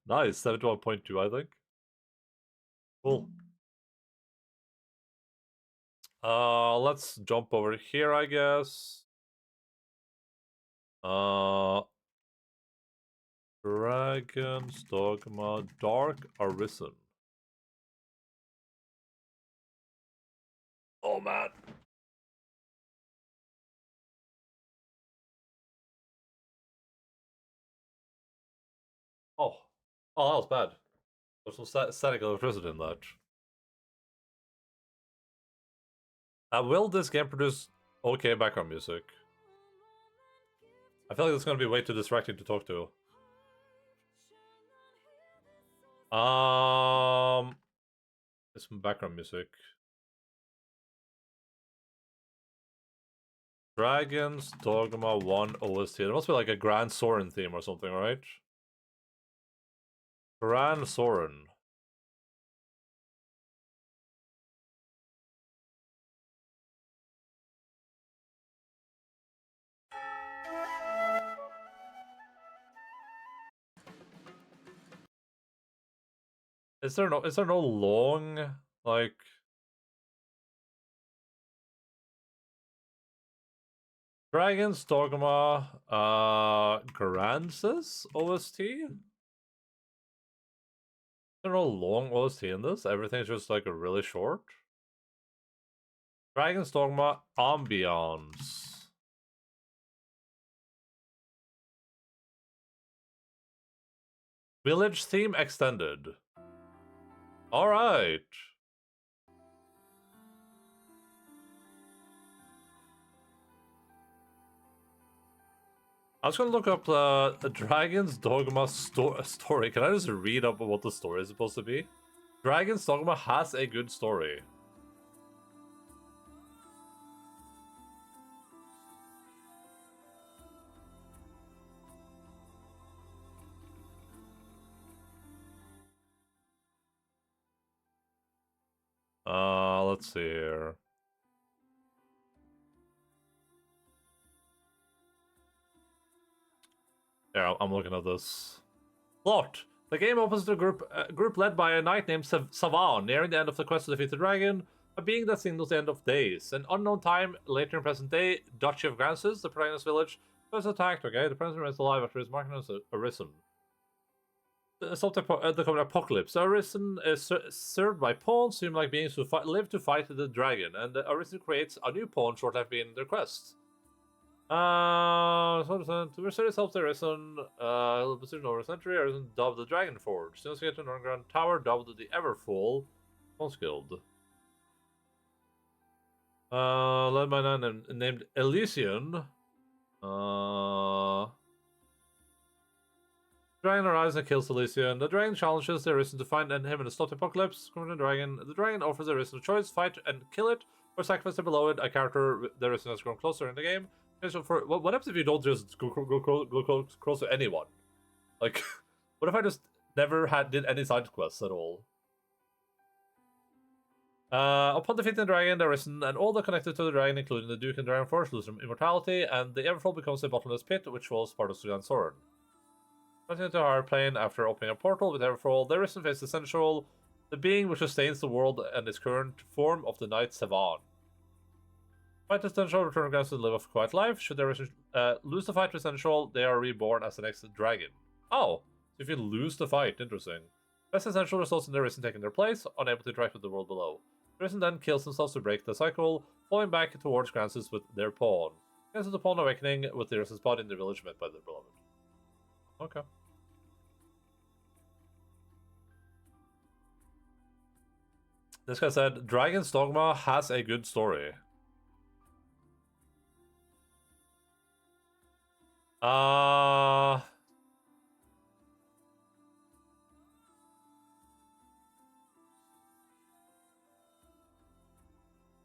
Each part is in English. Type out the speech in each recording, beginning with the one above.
Nice, 71.2, I think. Cool. Let's jump over here, I guess. Dragon's Dogma Dark Arisen. Oh man. Oh. Oh, that was bad. There's some static electricity in that. Will this game produce okay background music? I feel like it's gonna be way too distracting to talk to. It's some background music. Dragon's Dogma 1 OST. There must be like a Grand Soren theme or something, right? Grand Soren. Is there no long like Dragon's Dogma Grances OST? Is there no long OST in this? Everything's just like a really short. Dragon's Dogma Ambiance. Village theme extended. Alright. I was gonna look up the Dragon's Dogma story. Can I just read up what the story is supposed to be? Dragon's Dogma has a good story. Let's see here. Yeah, I'm looking at this. Plot. The game opens to a group led by a knight named Savan, nearing the end of the quest to defeat the dragon, a being that signals the end of days. An unknown time, later in present day, Duchy of Grances, the protagonist's village, was attacked, okay? The president remains alive after his market has arisen. The coming apocalypse. Arisen is served by pawns, human-like beings who live to fight the dragon, and Arisen creates a new pawn shortly after being their quest. To restore itself to Arisen, position over a century, Arisen dubbed the Dragon Forge. Soon as you get to an underground tower, dubbed the Everfull Pawns Guild. Led by a man named Elysian. Dragon arrives and kills Elysian. The dragon challenges the Arisen to find him and stop the apocalypse. The dragon offers the Arisen a choice: fight and kill it, or sacrifice the beloved, a character the Arisen has grown closer in the game. What happens if you don't just go close to anyone? Like, what if I just never did any side quests at all? Upon defeating the dragon, the Arisen and all that connected to the dragon, including the Duke and Dragon Force, lose immortality, and the Everfull becomes a bottomless pit, which was part of Sugan Soren. Continuing to our plane after opening a portal with Everfull, the Arisen faces Essential, the being which sustains the world and its current form of the Knight Savan. Fight Essential, return to to live a quiet life. Should the Arisen lose the fight to Essential, they are reborn as the next dragon. Oh, so if you lose the fight, interesting. Best Essential results in the Arisen taking their place, unable to interact with the world below. The Arisen then kills themselves to break the cycle, falling back towards Grances with their pawn. Cancels the pawn awakening with the Arisen's body in the village met by their beloved. Okay. This guy said, Dragon's Dogma has a good story.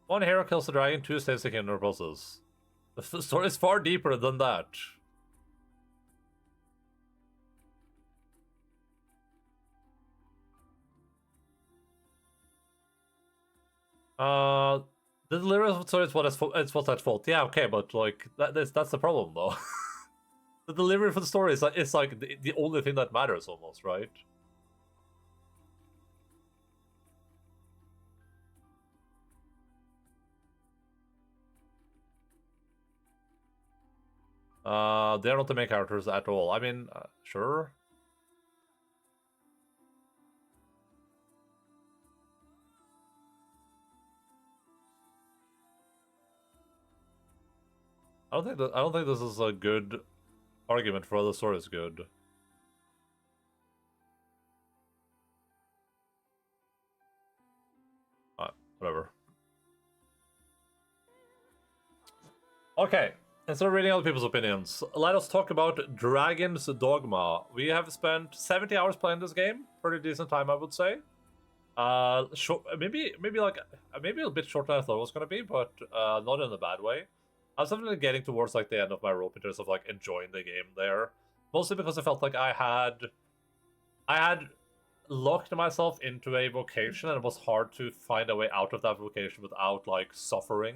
One hero kills the dragon, 2 saves the kingdom process. The story is far deeper than that. The delivery of the story is what's at fault. Yeah, okay, but like that's the problem though. the delivery for the story is like the only thing that matters almost, right? They're not the main characters at all. I mean, sure. I don't think this is a good argument for why the story is good. Whatever. Okay, instead of reading other people's opinions, let us talk about Dragon's Dogma. We have spent 70 hours playing this game. Pretty decent time, I would say. Short, maybe a bit shorter than I thought it was gonna be, but not in a bad way. I was definitely getting towards like the end of my rope in terms of like enjoying the game there, mostly because I felt like I had locked myself into a vocation and it was hard to find a way out of that vocation without like suffering.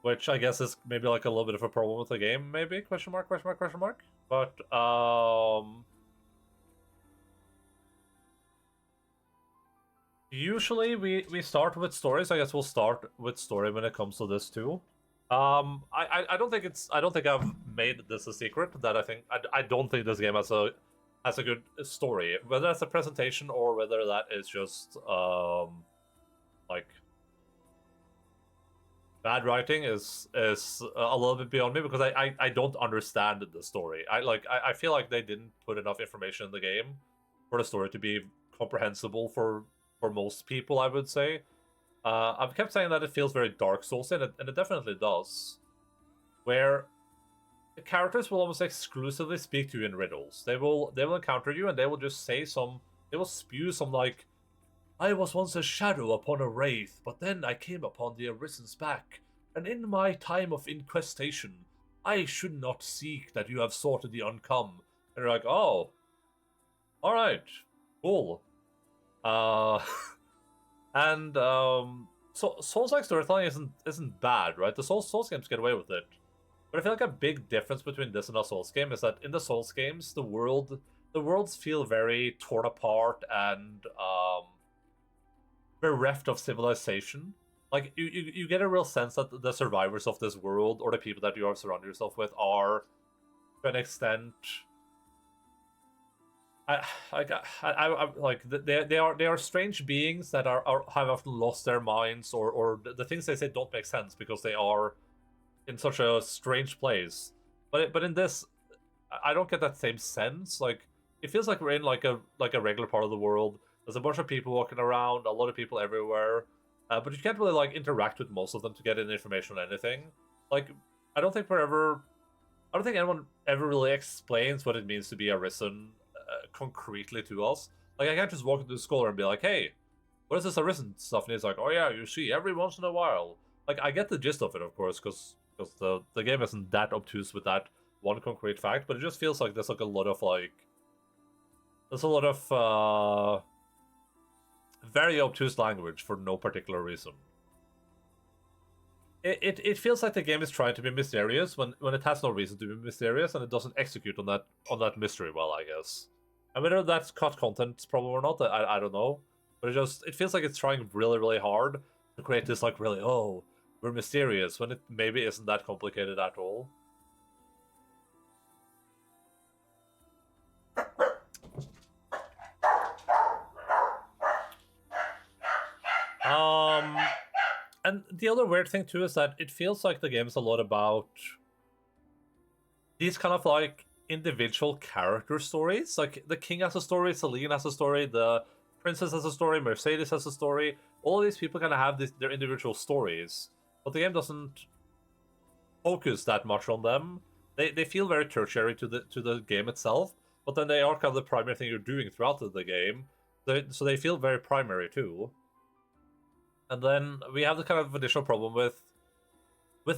Which I guess is maybe like a little bit of a problem with the game, maybe? Question mark, question mark, question mark? But, usually we start with stories. I guess we'll start with story when it comes to this too. I don't think I've made this a secret that I don't think this game has a good story. Whether that's a presentation or whether that is just, like... bad writing is a little bit beyond me because I don't understand the story. I feel like they didn't put enough information in the game for the story to be comprehensible for most people, I would say. I've kept saying that it feels very Dark Souls, and it definitely does. Where the characters will almost exclusively speak to you in riddles. They will encounter you and they will just say they will spew some like, I was once a shadow upon a wraith, but then I came upon the Arisen's back, and in my time of inquestation, I should not seek that you have sought the uncome. And you're like, oh, alright, cool. And so Souls-like storytelling isn't bad, right? The Souls games get away with it. But I feel like a big difference between this and a Souls game is that in the Souls games, the worlds feel very torn apart and bereft of civilization. Like you get a real sense that the survivors of this world or the people that you are surrounding yourself with are, to an extent, they are strange beings that have often lost their minds, or the things they say don't make sense because they are in such a strange place. But in this, I don't get that same sense. Like it feels like we're in like a regular part of the world. There's a bunch of people walking around, a lot of people everywhere, but you can't really like interact with most of them to get any information on anything. Like I don't think anyone ever really explains what it means to be Arisen concretely to us. Like I can't just walk into the scholar and be like, "Hey, what is this Arisen stuff?" And he's like, "Oh yeah, you see, every once in a while." Like I get the gist of it, of course, because the game isn't that obtuse with that one concrete fact, but it just feels like there's a lot of very obtuse language for no particular reason. It feels like the game is trying to be mysterious when it has no reason to be mysterious, and it doesn't execute on that mystery well, I guess. And whether that's cut content problem or not, I don't know. But it feels like it's trying really, really hard to create this like really, oh, we're mysterious, when it maybe isn't that complicated at all. And the other weird thing too is that it feels like the game's a lot about these kind of like individual character stories. Like the king has a story, Celine has a story, the princess has a story, Mercedes has a story. All of these people kind of have their individual stories, but the game doesn't focus that much on them. They feel very tertiary to the game itself, but then they are kind of the primary thing you're doing throughout the game. So they feel very primary too. And then we have the kind of additional problem with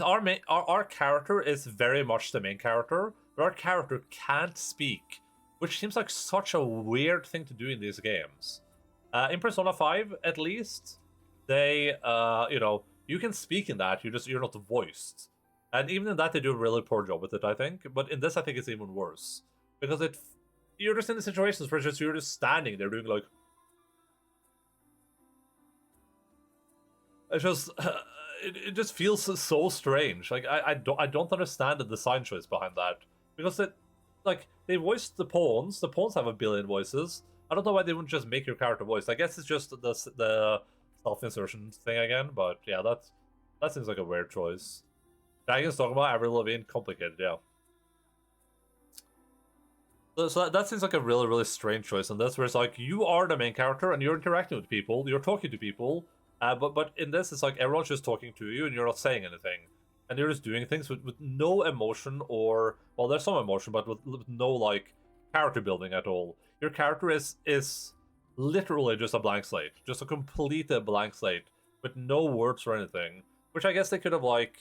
our character is very much the main character, but our character can't speak, which seems like such a weird thing to do in these games. In Persona 5, at least, they you can speak in that, you're not voiced. And even in that, they do a really poor job with it, I think. But in this, I think it's even worse because you're just in the situations where you're just standing there doing like. It's just it just feels so strange. Like I don't understand the design choice behind that because they voiced the pawns. The pawns have a billion voices. I don't know why they wouldn't just make your character voice. I guess it's just the self insertion thing again. But yeah, that seems like a weird choice. Dragon's Dogma, Avril Lavigne, complicated. Yeah. So that seems like a really, really strange choice, and that's where it's like you are the main character and you're interacting with people, you're talking to people, but in this it's like everyone's just talking to you and you're not saying anything, and you're just doing things with no emotion or well, there's some emotion, but with no like character building at all. Your character is literally just a blank slate, just a completely blank slate with no words or anything, which I guess they could have like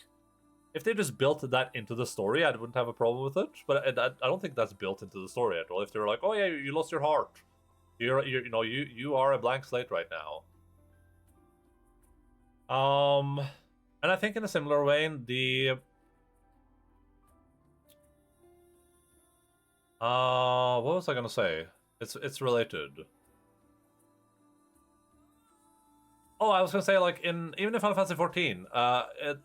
if they just built that into the story, I wouldn't have a problem with it. But I don't think that's built into the story at all. If they were like, "Oh yeah, you lost your heart, you are a blank slate right now." And I think in a similar vein, the what was I gonna say? It's related. Oh, I was gonna say like even in Final Fantasy 14,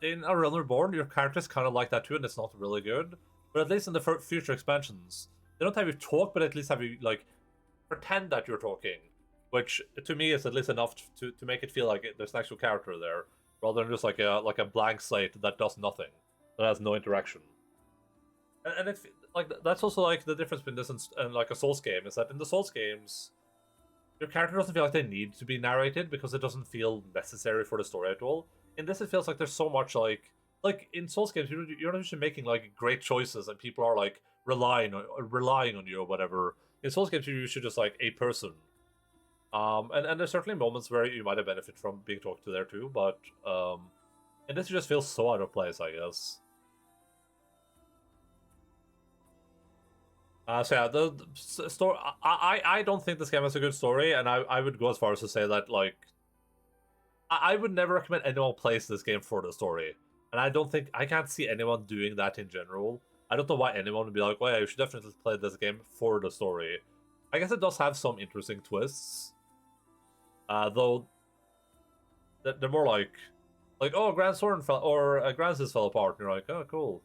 in A Realm Reborn, your character's kind of like that too, and it's not really good. But at least in the future expansions, they don't have you talk, but at least have you like pretend that you're talking, which to me is at least enough to make it feel like there's an actual character there, rather than just like a blank slate that does nothing, that has no interaction. And if like that's also like the difference between this and like a Souls game is that in the Souls games your character doesn't feel like they need to be narrated because it doesn't feel necessary for the story at all. In this, it feels like there's so much like in Souls games, you're not usually making like great choices and people are like relying on you or whatever. In Souls games, you should just like a person. And there's certainly moments where you might have benefit from being talked to there too, but and this just feels so out of place, I guess. So yeah, the story. I don't think this game has a good story, and I would go as far as to say that like I would never recommend anyone plays this game for the story, and I can't see anyone doing that in general. I don't know why anyone would be like, "Well, yeah, you should definitely play this game for the story." I guess it does have some interesting twists, though they're more like oh, Grand Sword fell or Grand Sis fell apart, and you're like, "Oh, cool."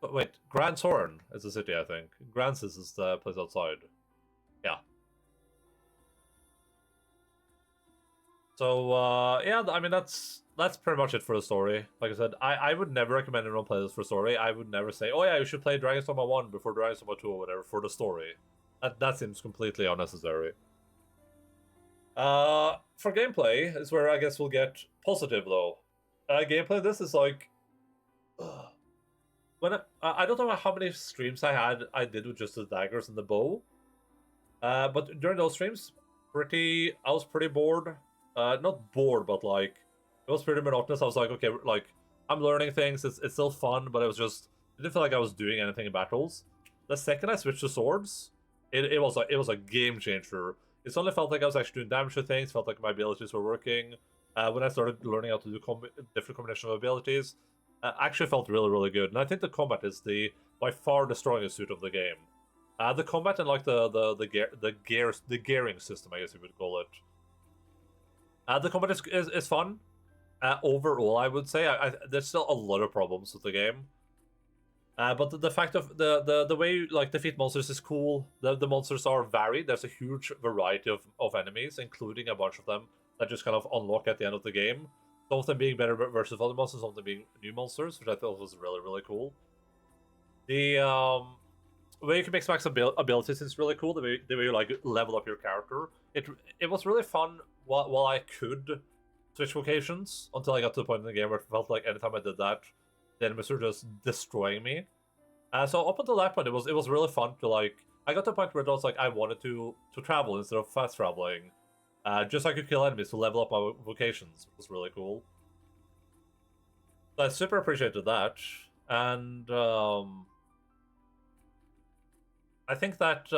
But wait, Grand Soren is the city, I think. Grancis is the place outside. Yeah. So yeah, I mean that's pretty much it for the story. Like I said, I would never recommend anyone play this for story. I would never say, oh yeah, you should play Dragon's Dogma 1 before Dragon's Dogma 2 or whatever for the story. That seems completely unnecessary. For gameplay is where I guess we'll get positive though. Gameplay, this is like when I don't know how many streams I did with just the daggers and the bow. But during those streams, I was pretty bored. Not bored, but like it was pretty monotonous. I was like, okay, like I'm learning things. It's still fun, but it didn't feel like I was doing anything in battles. The second I switched to swords, it was a game changer. It suddenly felt like I was actually doing damage to things. Felt like my abilities were working. When I started learning how to do different combination of abilities, actually felt really, really good. And I think the combat is by far the strongest suit of the game. The combat and like the gearing system, I guess you would call it. The combat is fun. Overall, I would say there's still a lot of problems with the game. But the fact of the way you, like defeat monsters is cool. The monsters are varied. There's a huge variety of enemies, including a bunch of them that just kind of unlock at the end of the game. Some of them being better versus other monsters, some of them being new monsters, which I thought was really, really cool. The way you can make max abilities is really cool. The way you like level up your character. It was really fun while I could switch vocations until I got to the point in the game where it felt like anytime I did that, the enemies were just destroying me. So up until that point, it was really fun to like. I got to the point where it was like I wanted to travel instead of fast traveling. Just so I could kill enemies to level up my vocations. It was really cool. So I super appreciated that, and I think that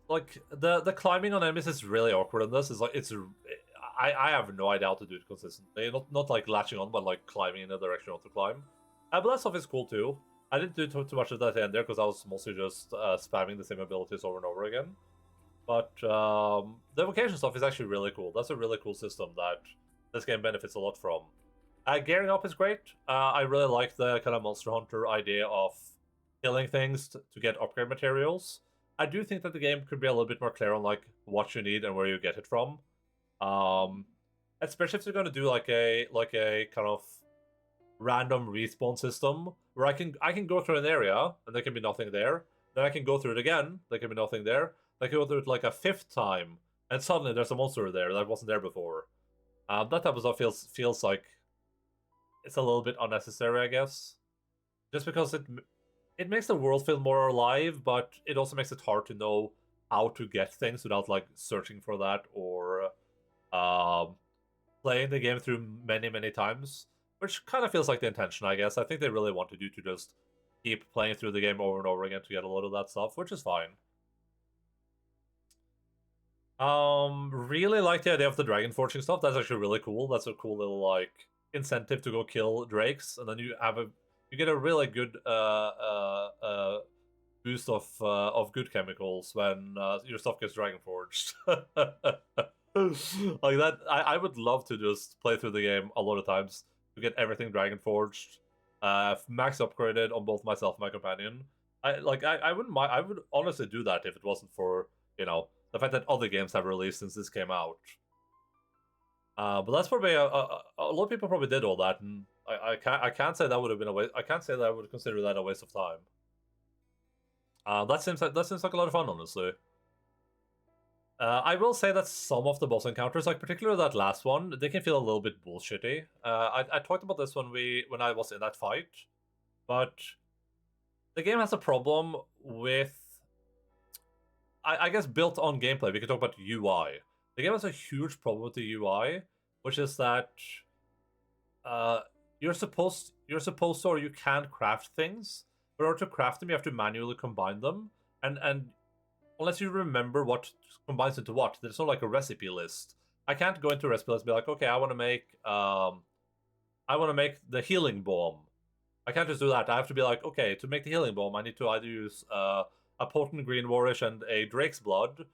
like the climbing on enemies is really awkward in this. Is like I have no idea how to do it consistently. Not like latching on, but like climbing in the direction I want to climb. But that stuff is cool too. I didn't do too much of that in there because I was mostly just spamming the same abilities over and over again. But the evocation stuff is actually really cool. That's a really cool system that this game benefits a lot from. Gearing up is great. I really like the kind of Monster Hunter idea of killing things to get upgrade materials. I do think that the game could be a little bit more clear on like what you need and where you get it from. Especially if you're going to do like a kind of random respawn system where I can go through an area and there can be nothing there. Then I can go through it again. There can be nothing there. I can go through it like a 5th time, and suddenly there's a monster there that wasn't there before. That type of stuff feels like it's a little bit unnecessary, I guess. Just because it makes the world feel more alive, but it also makes it hard to know how to get things without like searching for that or playing the game through many times, which kind of feels like the intention, I guess. I think they really wanted you to just keep playing through the game over and over again to get a lot of that stuff, which is fine. Really like the idea of the dragon forging stuff. That's actually really cool. That's a cool little like incentive to go kill drakes, and then you get a really good boost of good chemicals when your stuff gets dragon forged. Like that, I would love to just play through the game a lot of times to get everything dragon forged, max upgraded on both myself and my companion. I wouldn't mind. I would honestly do that if it wasn't for the fact that other games have released since this came out. But that's probably a lot of people probably did all that, and I can't say that would have been a waste. I can't say that I would consider that a waste of time. That seems like a lot of fun, honestly. I will say that some of the boss encounters, like particularly that last one, they can feel a little bit bullshitty. I talked about this when I was in that fight, but the game has a problem with, I guess, built on gameplay. We could talk about UI. The game has a huge problem with the UI, which is that you're supposed to, or you can craft things. But in order to craft them, you have to manually combine them, and unless you remember what combines into what, there's not like a recipe list. I can't go into a recipe list and be like, okay, I want to make the healing bomb. I can't just do that. I have to be like, okay, to make the healing bomb, I need to either use a potent green warish and a drake's blood,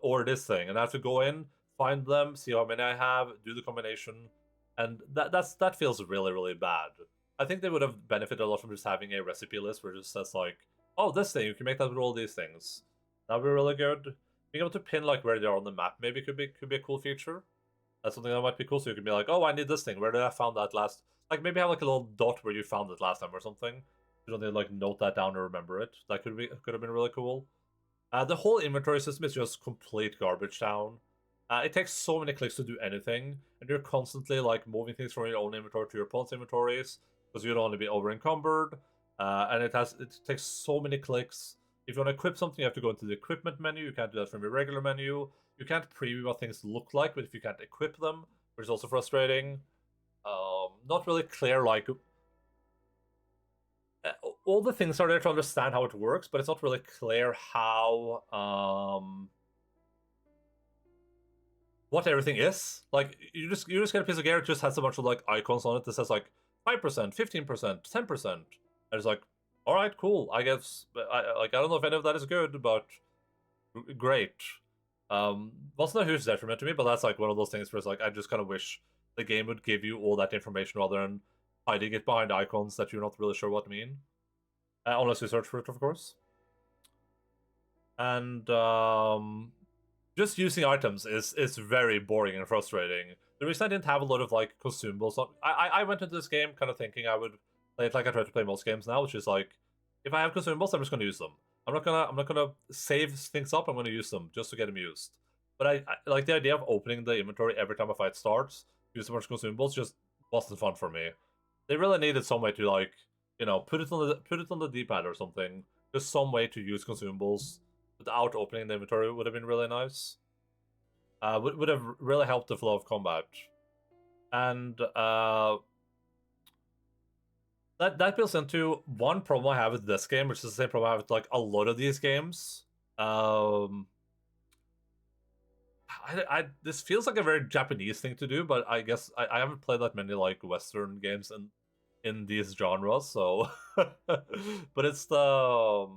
or this thing, and I have to go in, find them, see how many I have, do the combination, and that feels really bad. I think they would have benefited a lot from just having a recipe list where it just says like, oh, this thing, you can make that with all these things. That'd be really good. Being able to pin like where they are on the map maybe could be a cool feature. That's something that might be cool. So you can be like, oh, I need this thing. Where did I found that last? Like maybe have like a little dot where you found it last time or something. You don't need to like note that down or remember it. That could have been really cool. The whole inventory system is just complete garbage town. It takes so many clicks to do anything, and you're constantly like moving things from your own inventory to your opponent's inventories because you don't want to be over encumbered. And it takes so many clicks. If you want to equip something, you have to go into the equipment menu. You can't do that from your regular menu. You can't preview what things look like, but if you can't equip them, which is also frustrating. Not really clear, like... all the things are there to understand how it works, but it's not really clear how... what everything is. Like, you just get a piece of gear, it just has a bunch of, like, icons on it that says, like, 5%, 15%, 10%. And it's like, all right, cool. I guess I don't know if any of that is good, but great. Wasn't a huge detriment to me, but that's like one of those things where it's like I just kind of wish the game would give you all that information rather than hiding it behind icons that you're not really sure what mean, unless you search for it, of course. And just using items is very boring and frustrating. The reason I didn't have a lot of like consumables, I went into this game kind of thinking I would play it like I try to play most games now, which is like, if I have consumables, I'm just going to use them. I'm not gonna save things up. I'm going to use them just to get them used. But I like the idea of opening the inventory every time a fight starts, use a bunch of consumables, just wasn't fun for me. They really needed some way to like, put it on the D-pad or something. Just some way to use consumables without opening the inventory would have been really nice. Would have really helped the flow of combat. And that builds into one problem I have with this game, which is the same problem I have with like a lot of these games. I this feels like a very Japanese thing to do, but I guess I haven't played that many like Western games in these genres, so but it's but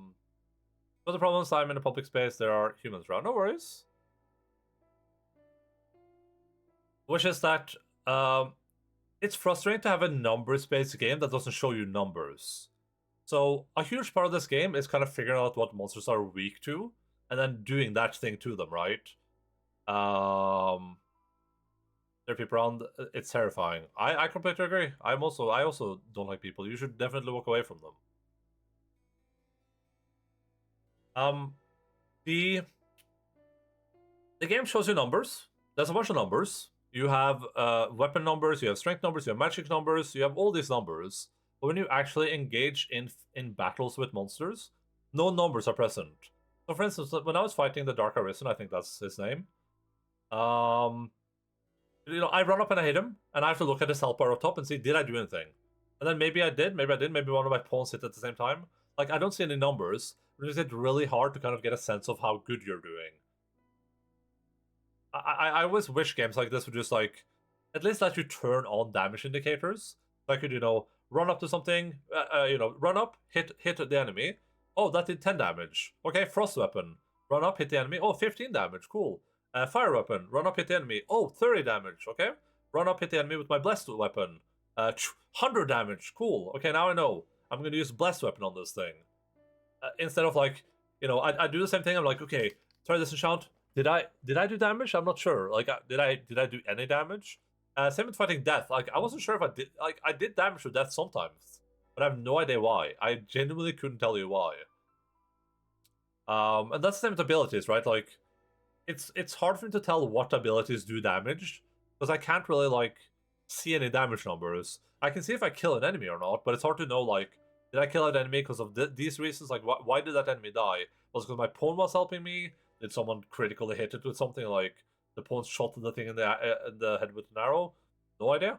the problem is I'm in a public space, there are humans around. No worries. Which is that it's frustrating to have a numbers-based game that doesn't show you numbers. So a huge part of this game is kind of figuring out what monsters are weak to, and then doing that thing to them, right? There are people around. It's terrifying. I completely agree. I also don't like people. You should definitely walk away from them. The game shows you numbers. There's a bunch of numbers. You have weapon numbers, you have strength numbers, you have magic numbers, you have all these numbers. But when you actually engage in battles with monsters, no numbers are present. So for instance, when I was fighting the Dark Arisen, I think that's his name. I run up and I hit him, and I have to look at his health bar up top and see, did I do anything? And then maybe I did, maybe I didn't, maybe one of my pawns hit at the same time. Like, I don't see any numbers, but it's really hard to kind of get a sense of how good you're doing. I always wish games like this would just, like, at least let you turn on damage indicators. So I could, run up to something, run up, hit the enemy. Oh, that did 10 damage. Okay, frost weapon. Run up, hit the enemy. Oh, 15 damage. Cool. Fire weapon. Run up, hit the enemy. Oh, 30 damage. Okay. Run up, hit the enemy with my blessed weapon. 100 damage. Cool. Okay, now I know. I'm going to use blessed weapon on this thing. Instead of, like, I do the same thing. I'm like, okay, try this enchant. Did I do damage? I'm not sure. Like, did I do any damage? Same with fighting death. Like, I wasn't sure if I did. Like, I did damage to death sometimes, but I have no idea why. I genuinely couldn't tell you why. And that's the same with abilities, right? Like, it's hard for me to tell what abilities do damage because I can't really, like, see any damage numbers. I can see if I kill an enemy or not, but it's hard to know, like, did I kill an enemy because of these reasons? Like, why did that enemy die? Was it because my pawn was helping me? Did someone critically hit it with something, like the pawn shot the thing in the head with an arrow? No idea.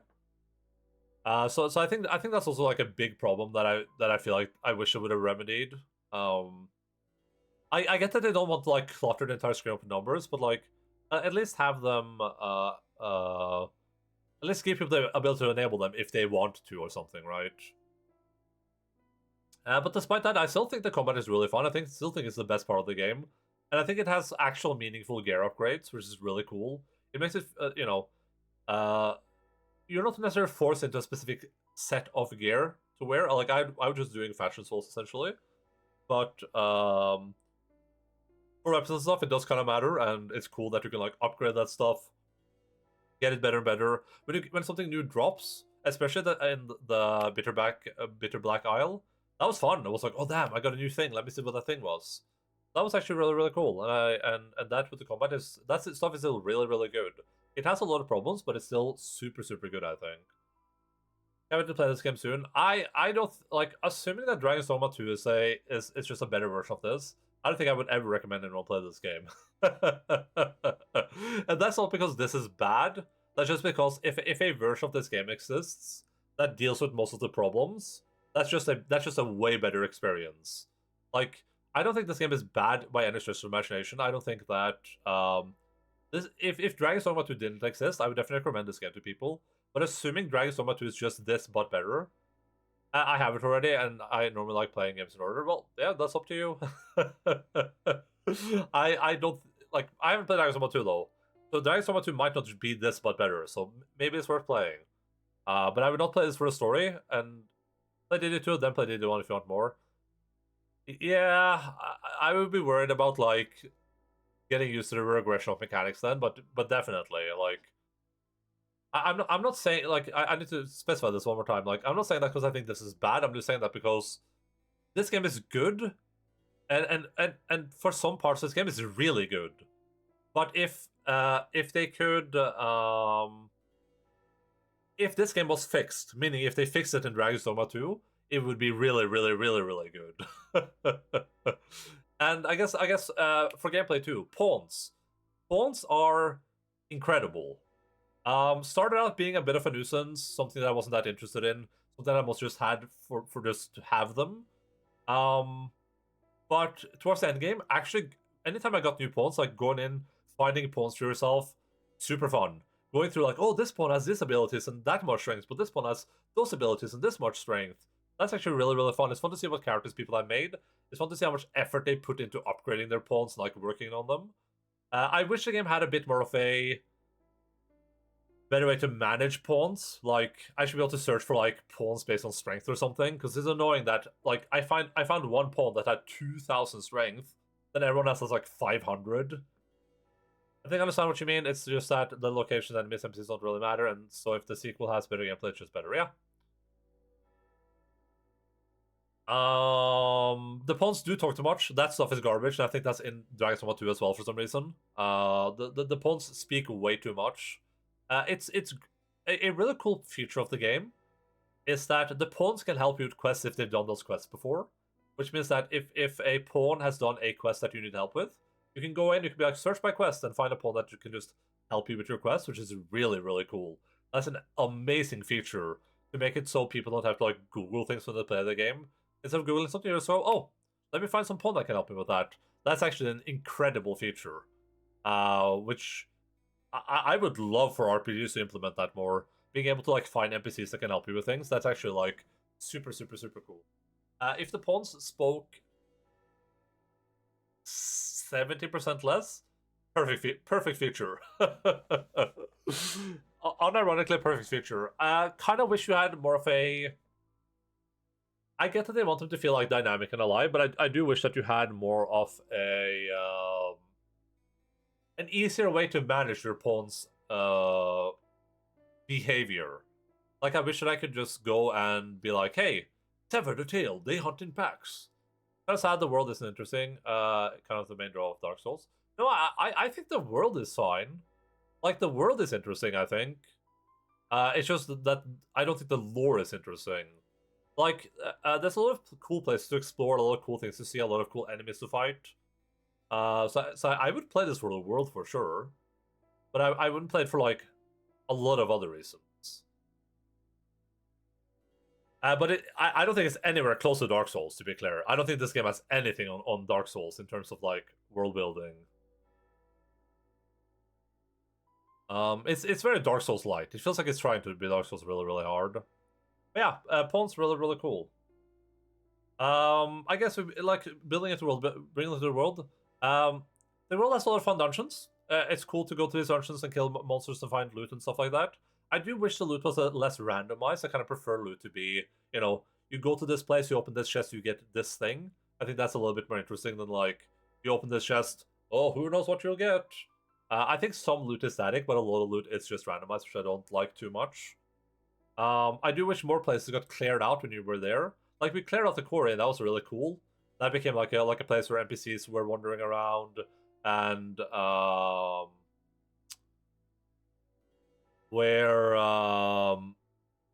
So I think that's also, like, a big problem that I feel like I wish it would have remedied. I get that they don't want to, like, clutter the entire screen up with numbers, but, like, at least have them at least give people the ability to enable them if they want to or something, right? But despite that, I still think the combat is really fun. I still think it's the best part of the game. And I think it has actual meaningful gear upgrades, which is really cool. It makes it, you're not necessarily forced into a specific set of gear to wear. Like, I was just doing fashion souls, essentially. But, for weapons and stuff, it does kind of matter, and it's cool that you can, like, upgrade that stuff, get it better and better. When something new drops, especially in the Bitter Black Isle, that was fun. It was like, oh damn, I got a new thing. Let me see what that thing was. That was actually really, really cool. And that with the combat that stuff is still really, really good. It has a lot of problems, but it's still super, super good, I think. Can't wait to play this game soon. I don't like, assuming that Dragon's Dogma 2 is just a better version of this. I don't think I would ever recommend anyone play this game. And that's not because this is bad. That's just because if a version of this game exists that deals with most of the problems, that's just a way better experience. Like, I don't think this game is bad by any stretch of imagination. I don't think that if Dragon's Dogma 2 didn't exist, I would definitely recommend this game to people. But assuming Dragon's Dogma 2 is just this but better, I have it already, and I normally like playing games in order. Well, yeah, that's up to you. I don't like. I haven't played Dragon's Dogma 2 though, so Dragon's Dogma 2 might not be this but better. So maybe it's worth playing. But I would not play this for the story, and play DD2, then play DD1 if you want more. Yeah, I would be worried about, like, getting used to the regression of mechanics then, but definitely, like, I'm not saying, like, I need to specify this one more time. Like, I'm not saying that because I think this is bad. I'm just saying that because this game is good, and for some parts this game is really good. But if they could if this game was fixed, meaning if they fixed it in Dragon's Dogma 2, it would be really, really, really, really good. And I guess for gameplay too, pawns are incredible. Started out being a bit of a nuisance, something that I wasn't that interested in, something I almost just had for just to have them. But towards the end game, actually, anytime I got new pawns, like going in, finding pawns for yourself, super fun. Going through like, oh, this pawn has this abilities and that much strength, but this pawn has those abilities and this much strength. That's actually really, really fun. It's fun to see what characters people have made. It's fun to see how much effort they put into upgrading their pawns and like working on them. I wish the game had a bit more of a better way to manage pawns. Like, I should be able to search for like pawns based on strength or something, because it's annoying that like I found one pawn that had 2,000 strength, then everyone else has like 500. I think I understand what you mean. It's just that the locations and enemies NPCs don't really matter, and so if the sequel has better gameplay, it's just better. Yeah. The pawns do talk too much. That stuff is garbage, and I think that's in Dragon's Dogma 2 as well for some reason. The pawns speak way too much. It's a really cool feature of the game is that the pawns can help you with quests if they've done those quests before, which means that if a pawn has done a quest that you need help with, you can go in, you can be like, search by quest, and find a pawn that can just help you with your quest, which is really, really cool. That's an amazing feature to make it so people don't have to like Google things when they play the game. Instead of Googling something, you just go, oh, let me find some pawn that can help me with that. That's actually an incredible feature, which I would love for RPGs to implement that more. Being able to like find NPCs that can help you with things, that's actually like super, super, super cool. If the pawns spoke 70% less, perfect feature. Unironically perfect feature. Kind of wish you had more of a... I get that they want them to feel like dynamic and alive, but I do wish that you had more of a an easier way to manage your pawn's behavior. Like, I wish that I could just go and be like, hey, sever the tail, they hunt in packs. Kind of sad the world isn't interesting. Kind of the main draw of Dark Souls. No, I think the world is fine. Like, the world is interesting, I think. It's just that I don't think the lore is interesting. Like, there's a lot of cool places to explore, a lot of cool things to see, a lot of cool enemies to fight. So I would play this for the world for sure, but I wouldn't play it for like a lot of other reasons. But I don't think it's anywhere close to Dark Souls, to be clear. I don't think this game has anything on Dark Souls in terms of like world building. It's very Dark Souls light. It feels like it's trying to be Dark Souls really, really hard. But yeah, pawn's really, really cool. I guess we like building it to world, bringing it to the world. The world has a lot of fun dungeons. It's cool to go to these dungeons and kill monsters and find loot and stuff like that. I do wish the loot was less randomized. I kind of prefer loot to be, you know, you go to this place, you open this chest, you get this thing. I think that's a little bit more interesting than like, you open this chest, oh, who knows what you'll get. I think some loot is static, but a lot of loot is just randomized, which I don't like too much. I do wish more places got cleared out when you were there. Like, we cleared out the quarry, and that was really cool. That became like a place where NPCs were wandering around, and where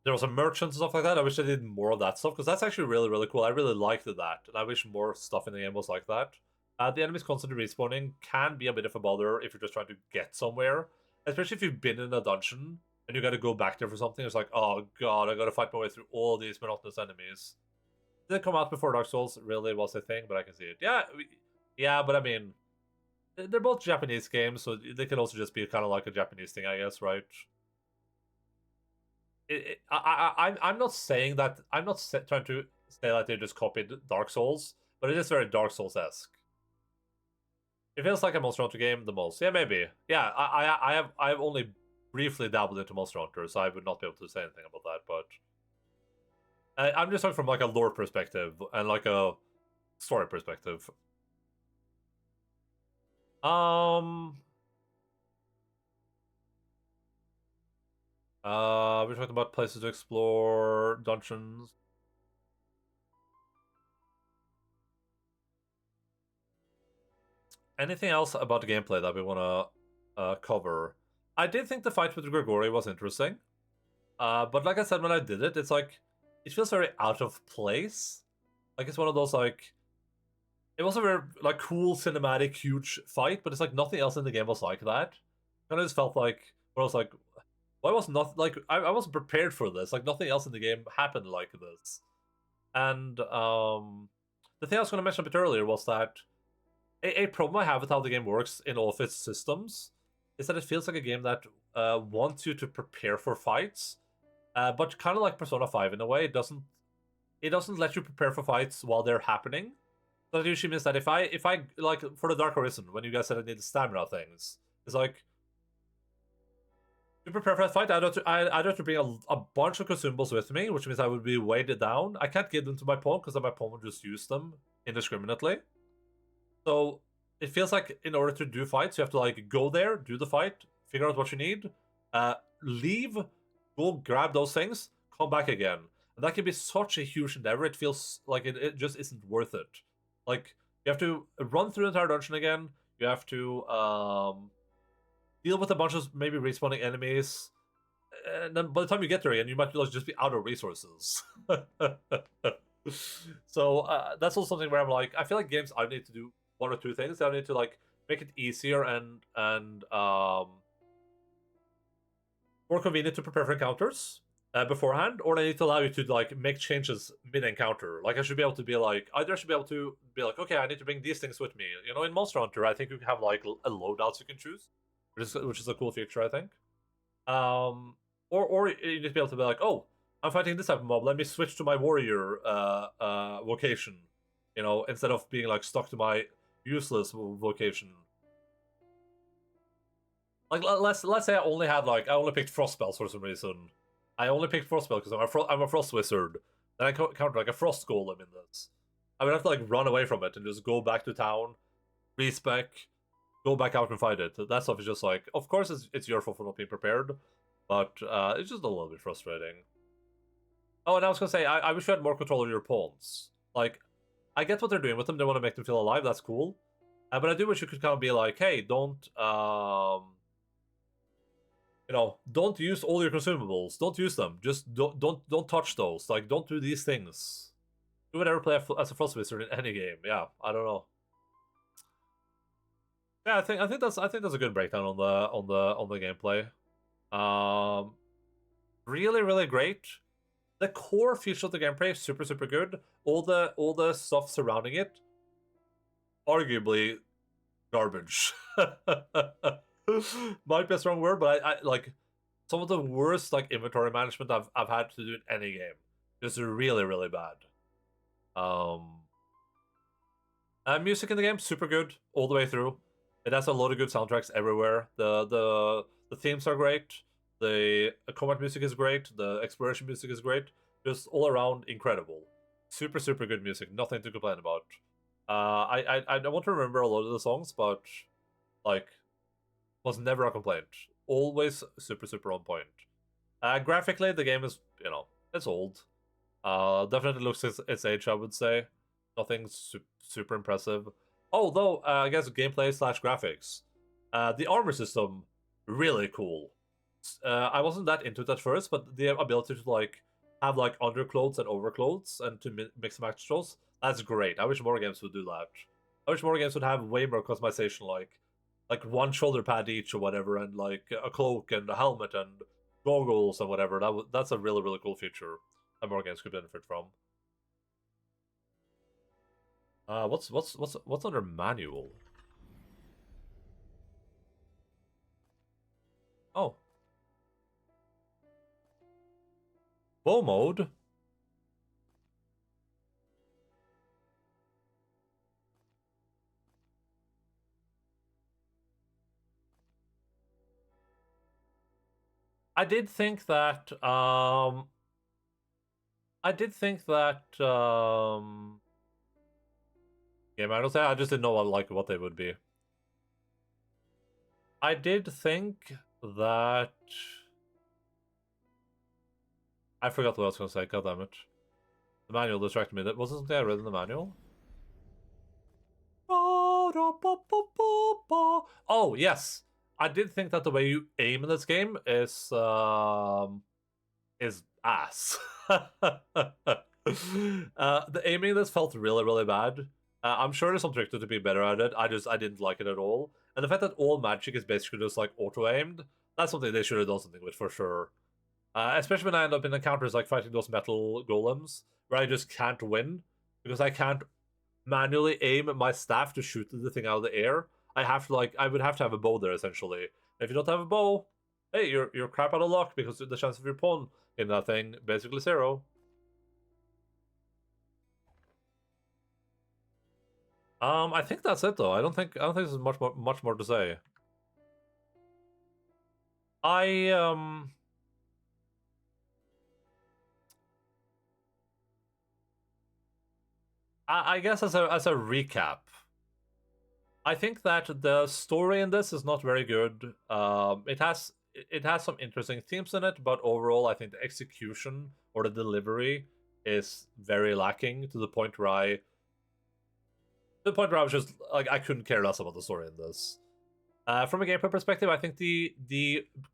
there was a merchant and stuff like that. I wish they did more of that stuff, because that's actually really, really cool. I really liked that, and I wish more stuff in the game was like that. The enemies constantly respawning can be a bit of a bother if you're just trying to get somewhere, especially if you've been in a dungeon and you got to go back there for something. It's like, oh god, I got to fight my way through all these monotonous enemies. Did it come out before Dark Souls really was a thing, but I can see it. Yeah, but I mean, they're both Japanese games, so they can also just be kind of like a Japanese thing, I guess, right? I'm not saying that. I'm not trying to say that they just copied Dark Souls, but it is very Dark Souls-esque. It feels like a Monster Hunter game the most. Yeah, maybe. Yeah, I have only briefly dabbled into Monster Hunter, so I would not be able to say anything about that, but I'm just talking from like a lore perspective and like a story perspective. We talked about places to explore, dungeons. Anything else about the gameplay that we want to cover? I did think the fight with Grigori was interesting. But like I said, when I did it, it's like, it feels very out of place. Like, it's one of those, like, it was a very, like, cool, cinematic, huge fight, but it's like nothing else in the game was like that. Kind of just felt like, where I was like, why was not, like, I wasn't prepared for this. Like, nothing else in the game happened like this. And, the thing I was going to mention a bit earlier was that A problem I have with how the game works in all of its systems is that it feels like a game that wants you to prepare for fights, but kind of like Persona 5 in a way. It doesn't let you prepare for fights while they're happening. That usually means that if I like for the Dark Arisen, when you guys said I need stamina things, it's like to prepare for that fight, I'd have to bring a bunch of consumables with me, which means I would be weighted down. I can't give them to my pawn because then my pawn would just use them indiscriminately. So it feels like in order to do fights, you have to like go there, do the fight, figure out what you need, leave, go grab those things, come back again. And that can be such a huge endeavor. It feels like it just isn't worth it. Like you have to run through the entire dungeon again. You have to deal with a bunch of maybe respawning enemies. And then by the time you get there again, you might just be out of resources. So that's also something where I'm like, I feel like games I need to do one or two things. I need to like make it easier and more convenient to prepare for encounters beforehand, or they need to allow you to like make changes mid-encounter. Like I should be able to be like, either I should be able to be like, okay, I need to bring these things with me. You know, in Monster Hunter, I think you have like a loadouts you can choose, which is a cool feature, I think. Or you need to be able to be like, oh, I'm fighting this type of mob. Let me switch to my warrior vocation. You know, instead of being like stuck to my useless vocation. Like let's say I only picked frost spells for some reason. I only picked frost spell because I'm a frost wizard. Then I counter like a frost golem in this. I would have to like run away from it and just go back to town, respec, go back out and fight it. That stuff is just like, of course it's your fault for not being prepared, but it's just a little bit frustrating. Oh, and I was gonna say I wish you had more control of your pawns. Like, I get what they're doing with them. They want to make them feel alive. That's cool. But I do wish you could kind of be like, hey, don't don't use all your consumables. Don't use them. Just don't touch those. Like, don't do these things. You would ever play as a frost wizard in any game? Yeah, I don't know. Yeah, I think that's a good breakdown on the gameplay. Really, really great. The core feature of the gameplay is super, super good. All the stuff surrounding it, arguably garbage. Might be a strong word, but I like some of the worst like inventory management I've had to do in any game. Just really, really bad. And music in the game super good all the way through. It has a lot of good soundtracks everywhere. The themes are great. The combat music is great. The exploration music is great. Just all around incredible. Super, super good music. Nothing to complain about. I don't want to remember a lot of the songs, but like was never a complaint. Always super, super on point. Graphically, the game is, it's old. Definitely looks its age, I would say. Nothing super impressive. Although, I guess gameplay / graphics. The armor system, really cool. I wasn't that into it at first, but the ability to like have like underclothes and overclothes and to mix and match those, that's great. I wish more games would do that. I wish more games would have way more customization, like one shoulder pad each or whatever, and like a cloak and a helmet and goggles and whatever. That's a really, really cool feature that more games could benefit from. What's under manual? Oh, bow mode. I did think that yeah, I don't say I just didn't know what they would be. I did think that I forgot what I was gonna say, god damn it. The manual distracted me. That wasn't something I read in the manual. Oh yes. I did think that the way you aim in this game is ass. The aiming in this felt really, really bad. I'm sure there's some trick to be better at it. I didn't like it at all. And the fact that all magic is basically just like auto-aimed, that's something they should have done something with for sure. Especially when I end up in encounters like fighting those metal golems, where I just can't win, because I can't manually aim my staff to shoot the thing out of the air. I have to I would have to have a bow there essentially. If you don't have a bow, hey, you're crap out of luck because the chance of your pawn in that thing basically zero. I think that's it though. I don't think there's much more to say. I I guess as a recap, I think that the story in this is not very good. It has some interesting themes in it, but overall, I think the execution or the delivery is very lacking to the point where I was just like I couldn't care less about the story in this. From a gameplay perspective, I think the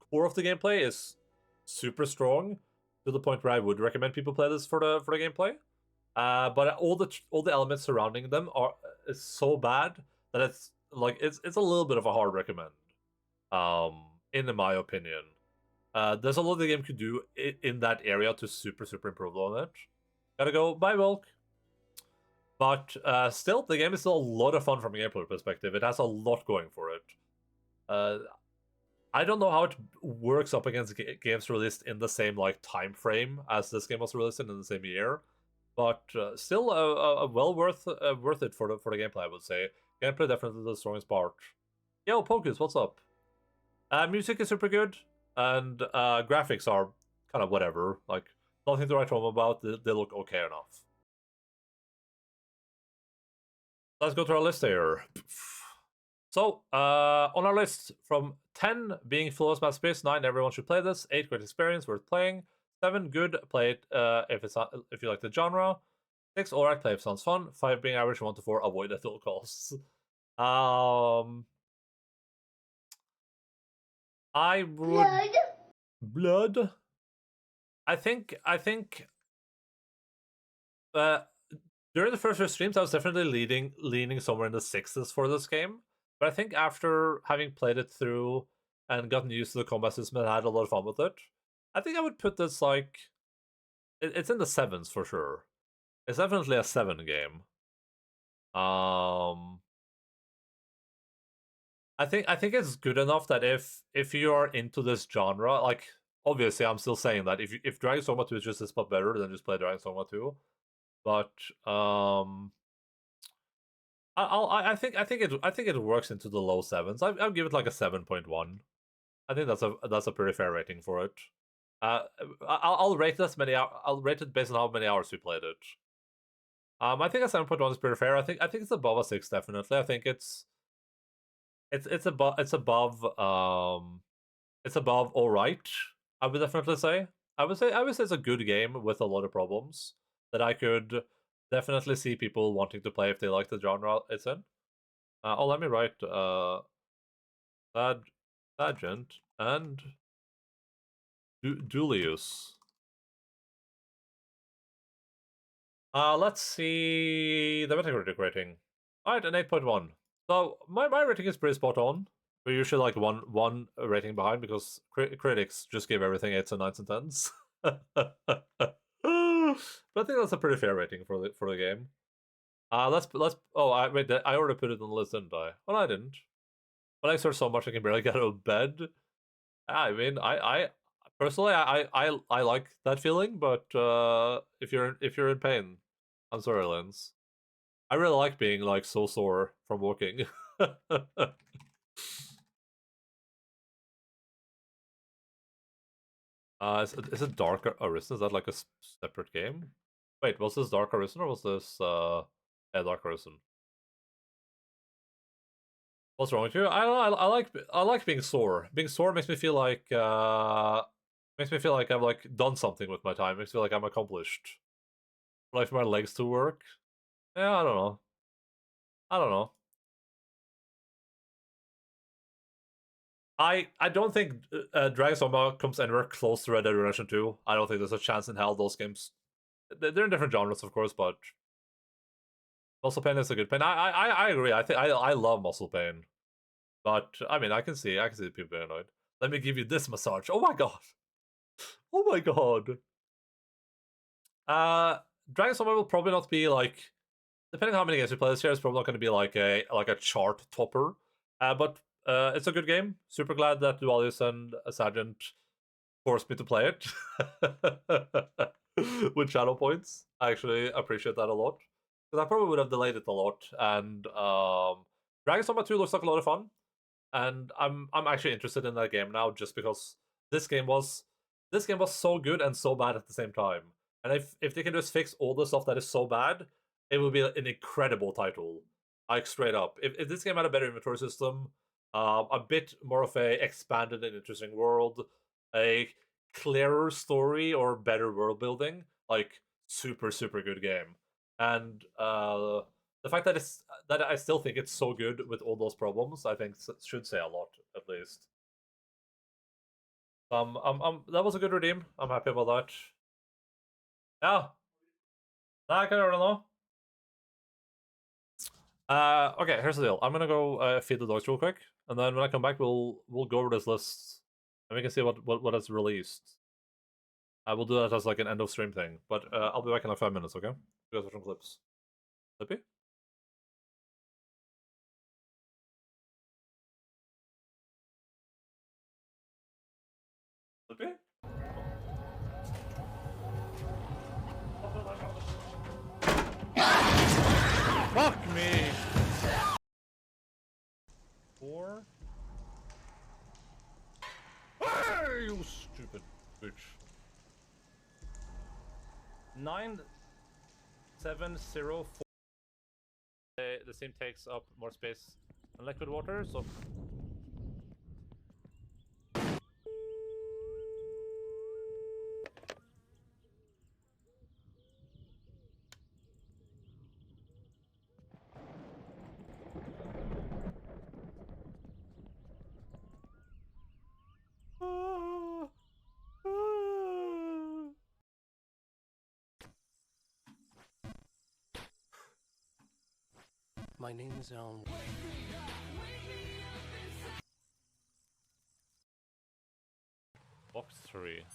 core of the gameplay is super strong to the point where I would recommend people play this for the gameplay. But all the elements surrounding them are is so bad that it's a little bit of a hard recommend. In my opinion, there's a lot the game could do in that area to super improve on it. Gotta go bye Volk. But still, the game is still a lot of fun from a gameplay perspective. It has a lot going for it. I don't know how it works up against games released in the same time frame as this game was released in the same year, but still well worth it for the gameplay. I would say gameplay definitely the strongest part. Yo, Pocus, what's up? Music is super good, and graphics are kind of whatever. Like nothing to write home about. They look okay enough. Let's go to our list here. So, on our list, from 10 being flawless masterpiece, 9 everyone should play this, 8 great experience worth playing, 7 good, play it if you like the genre, 6 alright, play if sounds fun, 5 being average, 1 to 4 avoid at all costs. I would blood. I think during the first few streams I was definitely leaning somewhere in the 6s for this game. But I think after having played it through and gotten used to the combat system and had a lot of fun with it, I think I would put this it's in the 7s for sure. It's definitely a 7 game. I think it's good enough that if you are into this genre, obviously I'm still saying that if Dragon's Dogma 2 is just a spot better, then just play Dragon's Dogma 2. But I think it works into the low 7s. I'll give it like a 7.1. I think that's a pretty fair rating for it. I'll rate it I'll rate it based on how many hours we played it. I think a 7.1 is pretty fair. I think it's above a 6 definitely. I think it's above all right. I would definitely say. I would say it's a good game with a lot of problems that I could definitely see people wanting to play if they like the genre it's in. Let me write Agent and Julius. Let's see the Metacritic rating. Alright, an 8.1. So my rating is pretty spot on. We're usually like one rating behind because critics just give everything 8s and 9s and 10s. But I think that's a pretty fair rating for the game. Let's oh I already put it on the list, didn't I? Well, I didn't. But I swear so much I can barely get out of bed. I mean, I personally I like that feeling, but if you're in pain, I'm sorry, Lens. I really like being so sore from walking. Is it Dark Arisen? Is that like a separate game? Wait, was this Dark Arisen or was this yeah, Dark Arisen? What's wrong with you? I like being sore. Being sore makes me feel like I've done something with my time. Makes me feel like I'm accomplished. Like for my legs to work. Yeah, I don't know. I don't know. I don't think Dragon's Dogma comes anywhere close to Red Dead Redemption 2. I don't think there's a chance in hell those games. They're in different genres, of course, but Muscle Pain is a good pain. I agree. I love Muscle Pain, but I mean I can see people being annoyed. Let me give you this massage. Oh my god. Oh my god. Dragon's Dogma will probably not be depending on how many games you play this year, it's probably not going to be like a chart topper. But it's a good game. Super glad that Dualius and Sergeant forced me to play it with channel points. I actually appreciate that a lot because I probably would have delayed it a lot. And Dragon's Dogma 2 looks like a lot of fun, and I'm actually interested in that game now just because this game was so good and so bad at the same time. And if they can just fix all the stuff that is so bad, it would be an incredible title. Like straight up, if this game had a better inventory system, a bit more of a expanded and interesting world, a clearer story or better world building, like super good game. And the fact that I still think it's so good with all those problems, I think should say a lot at least. That was a good redeem. I'm happy about that. Yeah, I can already know. Okay, here's the deal. I'm gonna go feed the dogs real quick, and then when I come back, we'll go over this list, and we can see what is released. I will do that as like an end of stream thing, but I'll be back in like 5 minutes. Okay? You guys watch some clips. Lippy? Lippy? Fuck me! 4. Hey, you stupid bitch. 9704. The sim takes up more space than liquid water, so. My name is Alan. Box 3.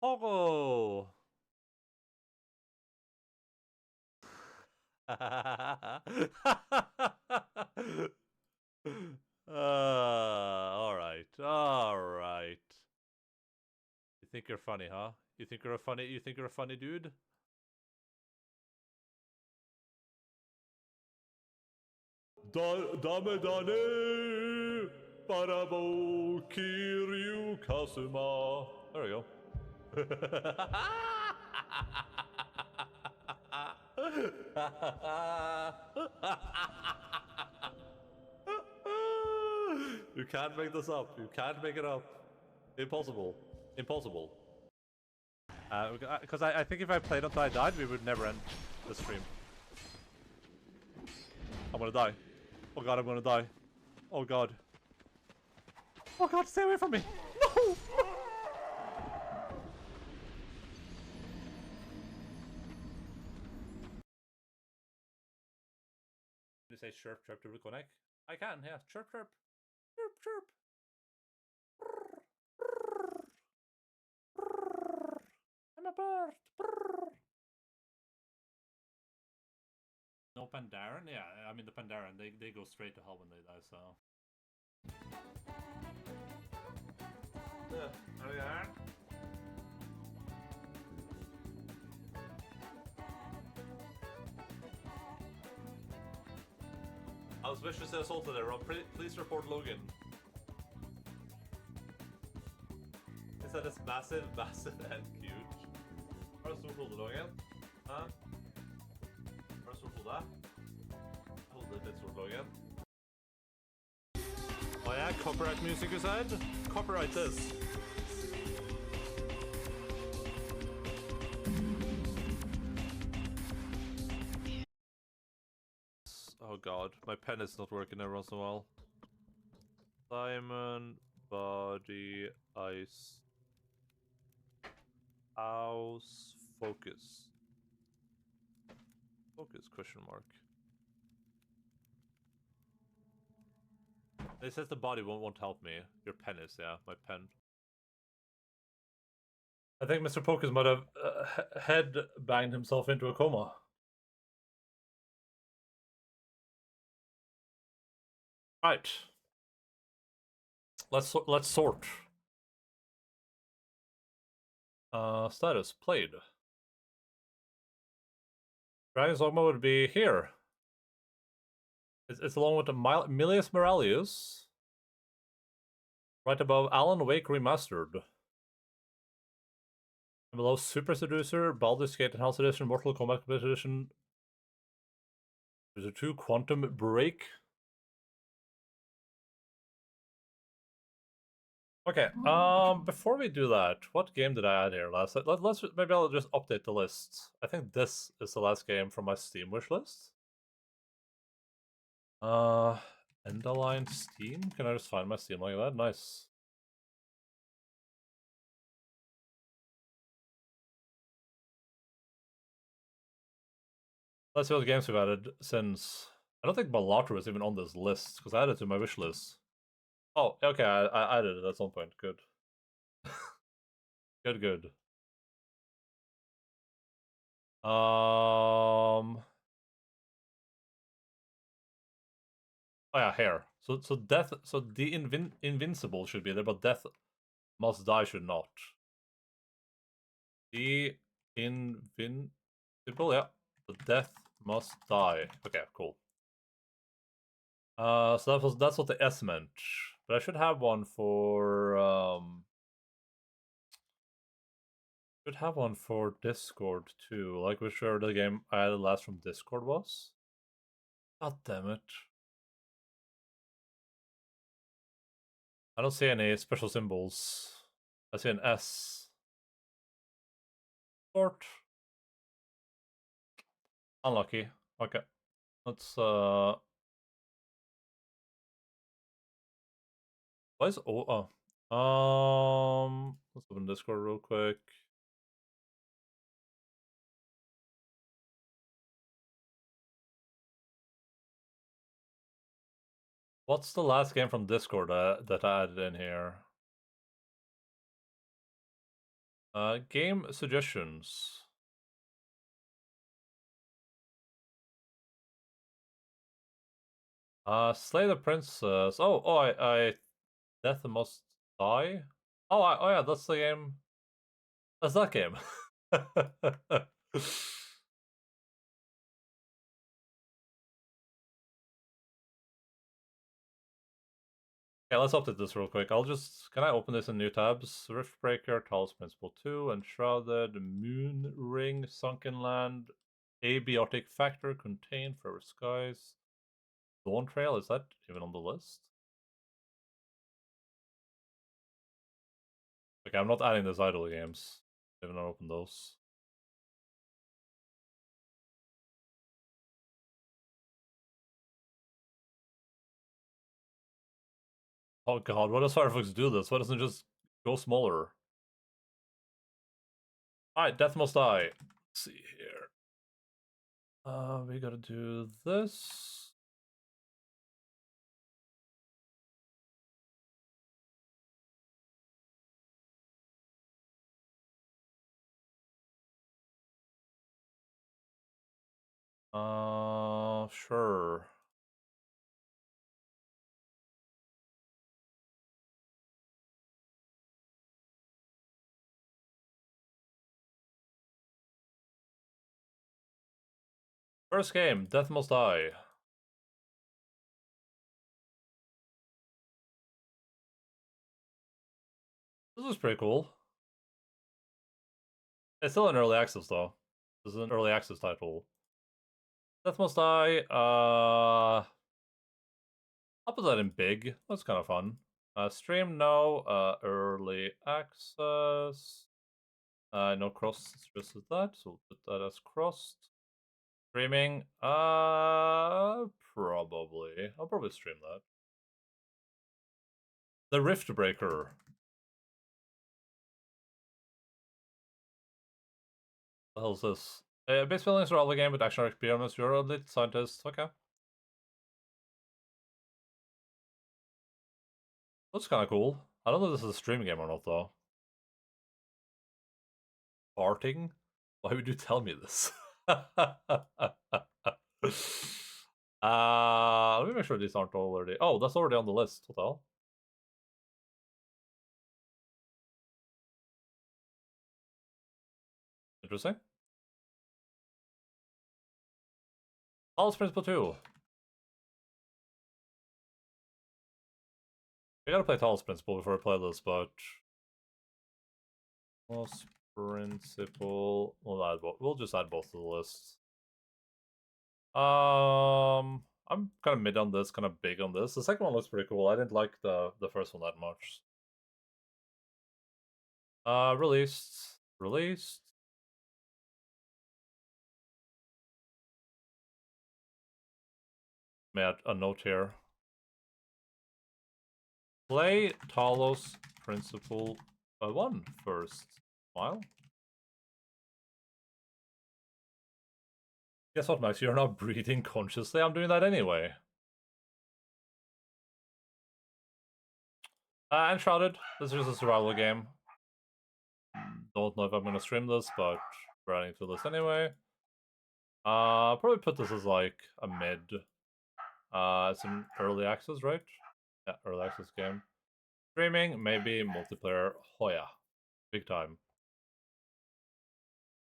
Pogo! Alright, alright. You think you're funny, huh? You think you're a funny dude? Dame dane Parabo Kiryu Kasuma. There we go. You can't make this up. You can't make it up. Impossible. Impossible. Because I think if I played until I died, we would never end the stream. I'm gonna die. Oh god, I'm gonna die. Oh god. Oh god, stay away from me! No! You say chirp chirp to reconnect? I can, yeah. Chirp chirp. Chirp chirp. I'm a bird. No, no Pandaren? Yeah, I mean the Pandaren, they go straight to hell when they die, so. Yeah, there we are. I was viciously assaulted there, Rob. Please report Logan. Is that this massive, massive and huge? Hva er det stort hode, Logan? Hæ? Hva er det stort hode? Hodet er litt stort, Logan. Oh yeah, copyright music, you said? Copyright this. Oh god, my pen is not working every once in a while. Simon, body, ice, house, focus. Focus, question mark. It says the body won't help me. Your pen is, yeah, my pen. I think Mr. Pocus might have head banged himself into a coma. Right. Let's sort. Status played. Dragon's Dogma would be here. It's along with the Milius Moralius. Right above Alan Wake Remastered. And below Super Seducer, Baldur's Gate Enhanced Edition, Mortal Kombat Complete Edition. There's a 2 Quantum Break. Okay, before we do that, what game did I add here last? Maybe I'll just update the list. I think this is the last game from my Steam wish list. Endaline Steam? Can I just find my Steam like that? Nice. Let's see what games we've added since. I don't think Balatro is even on this list, because I added it to my wish list. Oh, okay, I added it at some point. Good. Good. Oh yeah, hair. So death. So the invincible should be there, but death must die should not. The invincible, yeah. The death must die. Okay, cool. So that's what the S meant. But I should have one for should have one for Discord too. Like whichever the game I added last from Discord was. God damn it. I don't see any special symbols. I see an S. Sort. Unlucky. Okay. Let's Why is let's open Discord real quick. What's the last game from Discord that I added in here? Game suggestions. Slay the Princess. I Death Must Die? Oh yeah, that's the game. That's that game. Okay, let's update this real quick. Can I open this in new tabs? Riftbreaker, Talos Principle 2, Enshrouded, Moon Ring, Sunken Land, Abiotic Factor, Contained, Forever Skies. Dawn Trail, is that even on the list? Okay, I'm not adding those idle games. I haven't opened those. Oh god, why does Firefox do this? Why doesn't it just go smaller? Alright, Death Must Die. Let's see here. We gotta do this. Sure. First game, Death Must Die. This is pretty cool. It's still in early access though. This is an early access title. Death Must Die. I'll put that in big. That's kind of fun. Stream no. Early access. No cross. It's just that. So we'll put that as crossed. Streaming. Probably. I'll probably stream that. The Rift Breaker. What the hell is this? Base building survival game with action RPG elements. You're a lead scientist. Okay. That's kind of cool. I don't know if this is a streaming game or not, though. Farting? Why would you tell me this? Let me make sure these aren't already. Oh, that's already on the list. What the hell? Interesting. Talos Principle 2. We gotta play Talos Principle before we play this, but Talos Principle. We'll just add both to the list. I'm kind of mid on this, kind of big on this. The second one looks pretty cool. I didn't like the first one that much. Released. Add a note here. Play Talos Principle 1 first. Smile. Guess what, Max? You're not breathing consciously. I'm doing that anyway. Enshrouded. This is a survival game. Don't know if I'm gonna stream this, but we're adding to this anyway. Probably put this as like a mid. It's an early access, right? Yeah, early access game. Streaming, maybe multiplayer. Oh yeah, big time.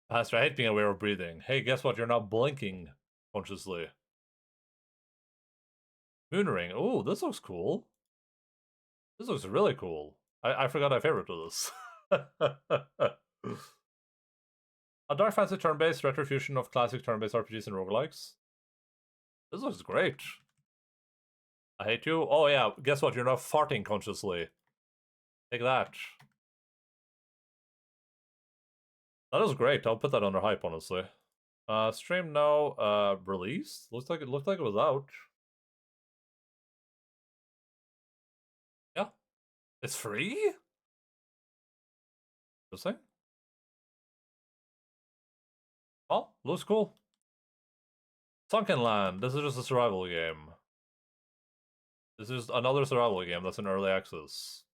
Pastor, I hate being aware of breathing. Hey, guess what? You're not blinking consciously. Moonring. Oh, this looks cool. This looks really cool. I forgot I favorited this. A dark fantasy turn-based retrofusion of classic turn-based RPGs and roguelikes. This looks great. I hate you. Oh yeah, guess what? You're not farting consciously. Take that. That is great. I'll put that under hype, honestly. Stream now. Released? Looked like it was out. Yeah. It's free? Interesting. Oh, looks cool. Sunken Land. This is just a survival game. This is another survival game that's in early access.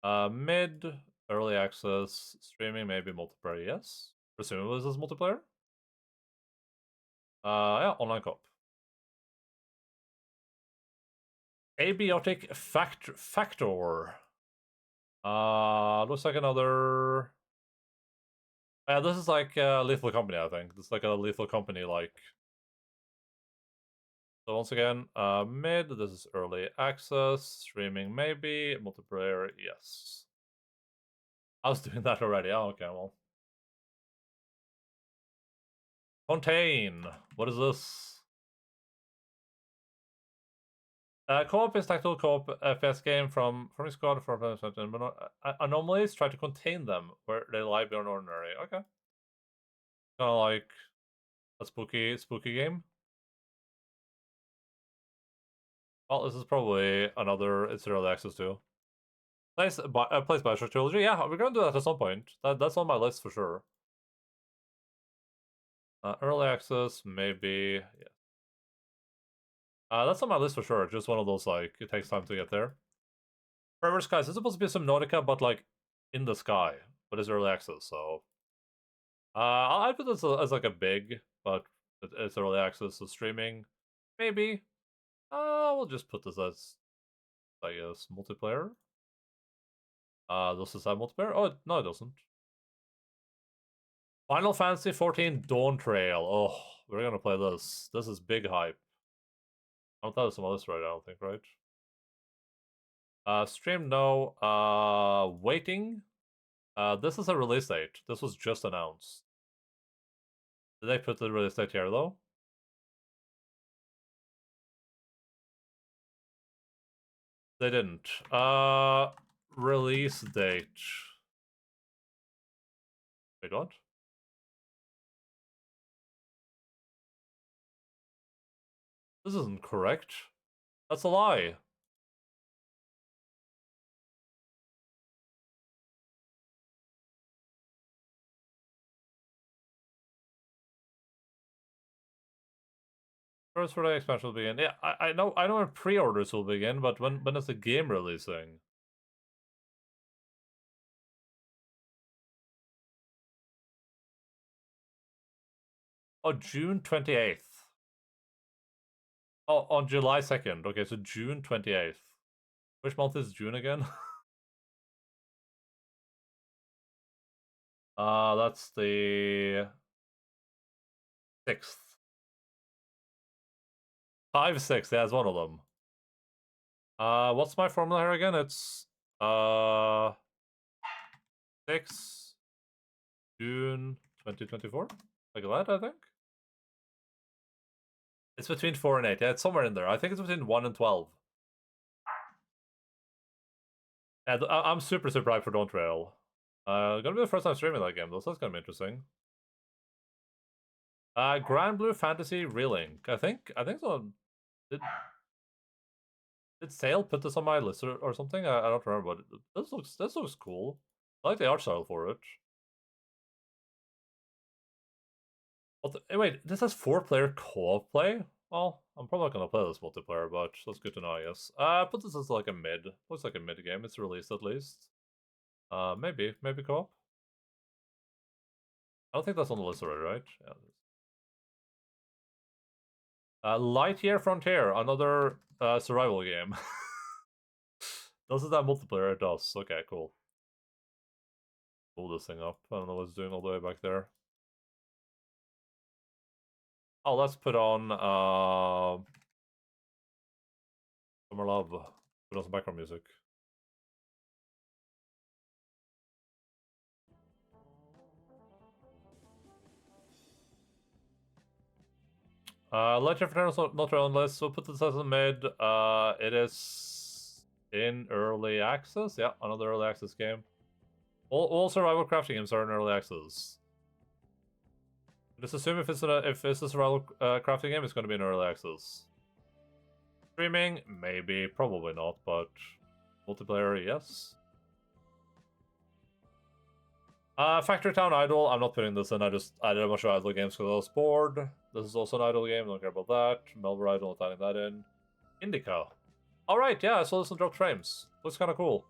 Mid, early access, streaming, maybe multiplayer, yes. Presumably this is multiplayer. Yeah, online co-op. Abiotic Factor. Looks like another. Yeah, this is like Lethal Company, I think. This is like a Lethal Company like. So once again, mid, this is early access, streaming maybe, multiplayer, yes. I was doing that already. Oh, okay, well. Contain. What is this? Co-op is tactical co-op FPS game from a squad for anomalies. Try to contain them where they lie beyond ordinary. Okay. Kind of like a spooky game. Well, this is probably another. It's early access too. Plays Bioshock Trilogy. Yeah, we're gonna do that at some point. That's on my list for sure. Early access, maybe. Yeah. That's on my list for sure. Just one of those, like, it takes time to get there. Forever Skies. It's supposed to be some Nautica, but, like, in the sky. But it's early access, so... I'd put this as, like, a big, but It's early access, so streaming, maybe. We'll just put this as, I guess, multiplayer. Does this have multiplayer? Oh, no, it doesn't. Final Fantasy 14 Dawn Trail. Oh, we're gonna play this. This is big hype. I don't have some others right, I don't think, right? Stream, no. Waiting. This is a release date. This was just announced. Did they put the release date here, though? They didn't. Release date. Wait, what? This isn't correct. That's a lie. First for the expansion will begin. Yeah, I know when pre-orders will begin, but when is the game releasing? Oh, June 28th. Oh, on July 2nd. Okay, so June 28th. Which month is June again? That's the 6th. 5, 6, yeah, it's one of them. What's my formula here again? It's 6 June 2024. Like that, I think. It's between 4 and 8. Yeah, it's somewhere in there. I think it's between 1 and 12. Yeah, I'm super hyped for Dawn Trail. Gonna be the first time streaming that game though, so that's gonna be interesting. Grand Blue Fantasy Relink. I think so. Did Sale put this on my list or something? I don't remember, but this looks cool. I like the art style for it. Wait, this has 4-player co-op play? Well, I'm probably not gonna play this multiplayer, but that's good to know, I guess. Put this as like a mid. Looks like a mid game. It's released at least. Maybe co-op. I don't think that's on the list already, right? Yeah. Lightyear Frontier, another survival game. Does it have multiplayer? It does. Okay, cool. Pull this thing up. I don't know what it's doing all the way back there. Oh, let's put on Summer Love. Put on some background music. Legend of Frontier not on list, so put this as a mid. It is in early access. Yeah, another early access game. All survival crafting games are in early access. Just assume if it's a survival crafting game, it's going to be in early access. Streaming, maybe, probably not, but multiplayer, yes. Factory Town Idol, I'm not putting this in, I did a bunch of idle games because I was bored. This is also an idle game, don't care about that. Melver Idol, not adding that in. Indica. Alright, yeah, I saw this on Dropped Frames. Looks kind of cool.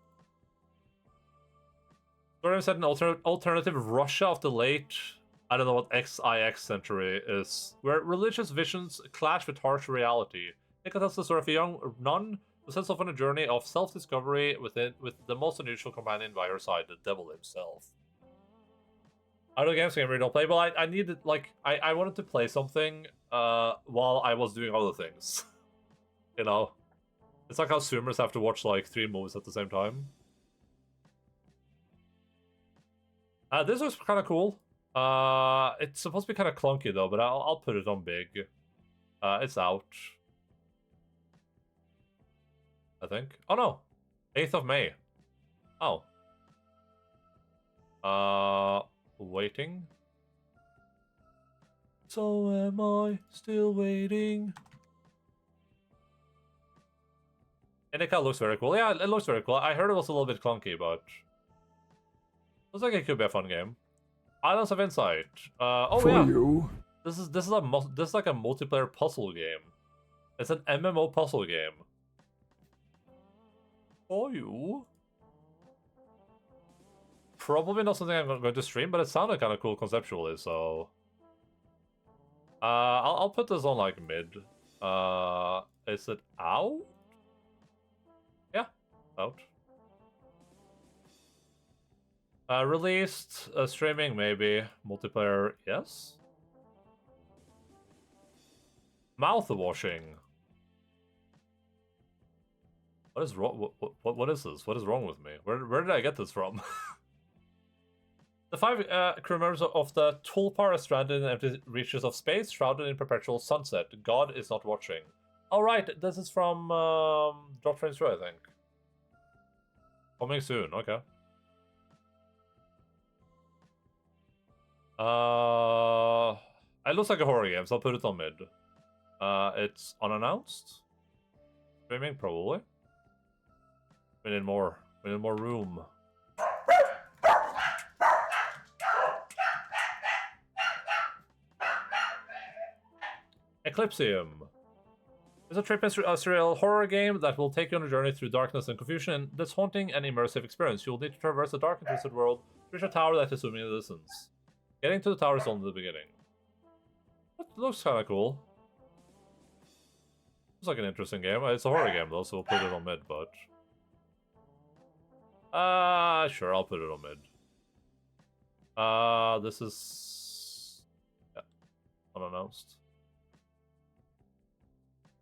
Story set an alternative Russia of the late, I don't know what XIX century is, where religious visions clash with harsh reality. It tells the story of a young nun who sets off on a journey of self-discovery with the most unusual companion by her side, the devil himself. Idle games game we don't play, but I needed, like, I wanted to play something while I was doing other things. You know? It's like how Zoomers have to watch, like, 3 movies at the same time. This was kind of cool. It's supposed to be kind of clunky, though, but I'll put it on big. It's out. I think. Oh, no. 8th of May. Oh. Waiting. So am I still waiting? Indica looks very cool. Yeah, it looks very cool. I heard it was a little bit clunky, but looks like it could be a fun game. Islands of Insight. Oh For yeah. you. This is like a multiplayer puzzle game. It's an MMO puzzle game. For you. Probably not something I'm going to stream, but it sounded kind of cool conceptually, so... I'll put this on like mid. Is it out? Yeah, out. Released, streaming maybe, multiplayer yes. Mouth washing. What is wrong? What is this? What is wrong with me? Where did I get this from? The 5 crew members of the Tulpar are stranded in empty reaches of space, shrouded in perpetual sunset. God is not watching. All right, this is from Drop Trains 2, I think. Coming soon. Okay. It looks like a horror game, so I'll put it on mid. It's unannounced. Streaming probably. We need more. We need more room. Eclipsium. It's a trip and surreal horror game that will take you on a journey through darkness and confusion. This haunting and immersive experience. You'll need to traverse a dark and twisted world to reach a tower that is zooming in the distance. Getting to the tower is only the beginning. That looks kind of cool. Looks like an interesting game. It's a horror game though, so we'll put it on mid, but... sure, I'll put it on mid. This is... yeah, unannounced.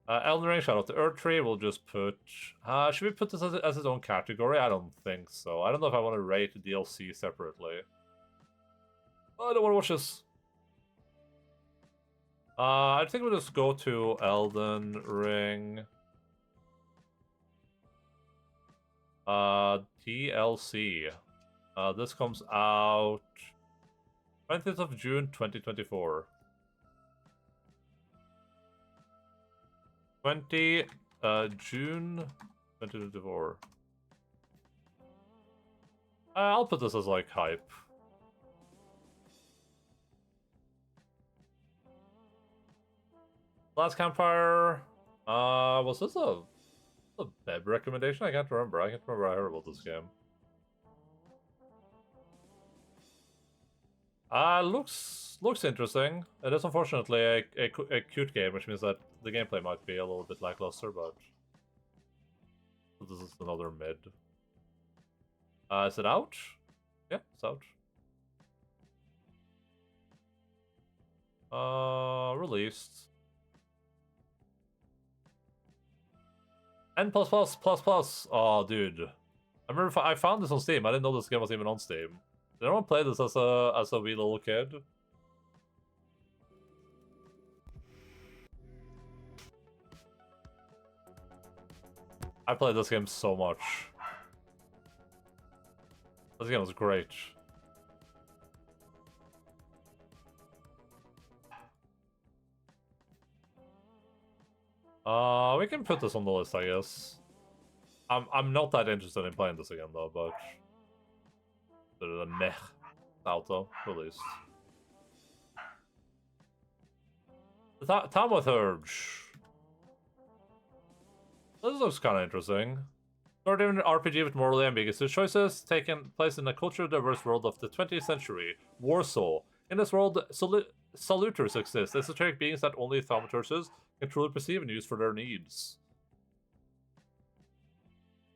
Elden Ring, Shadow of the Earth Tree, we'll just put... should we put this as its own category? I don't think so. I don't know if I want to rate DLC separately. Oh, I don't want to watch this. I think we'll just go to Elden Ring. DLC. This comes out 20th of June 2024. June 2024. I'll put this as like hype. Last Campfire. Was this a Beb recommendation? I can't remember. I heard about this game. Looks interesting. It is unfortunately a cute game, which means that the gameplay might be a little bit lackluster, but this is another mid. Is it out? Yeah, it's out. Released. N++++. Oh, dude. I remember I found this on Steam. I didn't know this game was even on Steam. Did anyone play this as a wee little kid? I played this game so much. This game was great. We can put this on the list, I guess. I'm not that interested in playing this again though, but a meh auto released. The Thaumaturge. This looks kind of interesting. Sort of an RPG with morally ambiguous choices, taking place in a culturally diverse world of the 20th century, Warsaw. In this world, saluters exist, esoteric beings that only thaumaturges can truly perceive and use for their needs.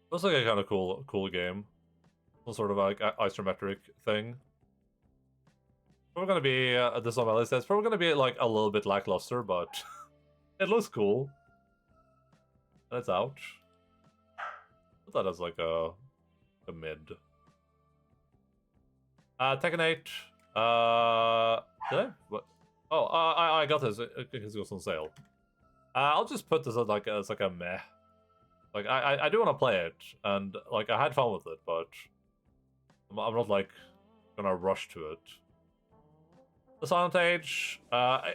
Looks like a kind of cool game. Some sort of like isometric thing. Probably gonna be this on my list. It's probably gonna be like a little bit lackluster, but it looks cool. And it's out. Put that as like a mid. Tekken 8. Did I? What? Oh, I got this because it was on sale. I'll just put this as like a meh. Like I do want to play it, and like I had fun with it, but I'm not like gonna rush to it. The Silent Age.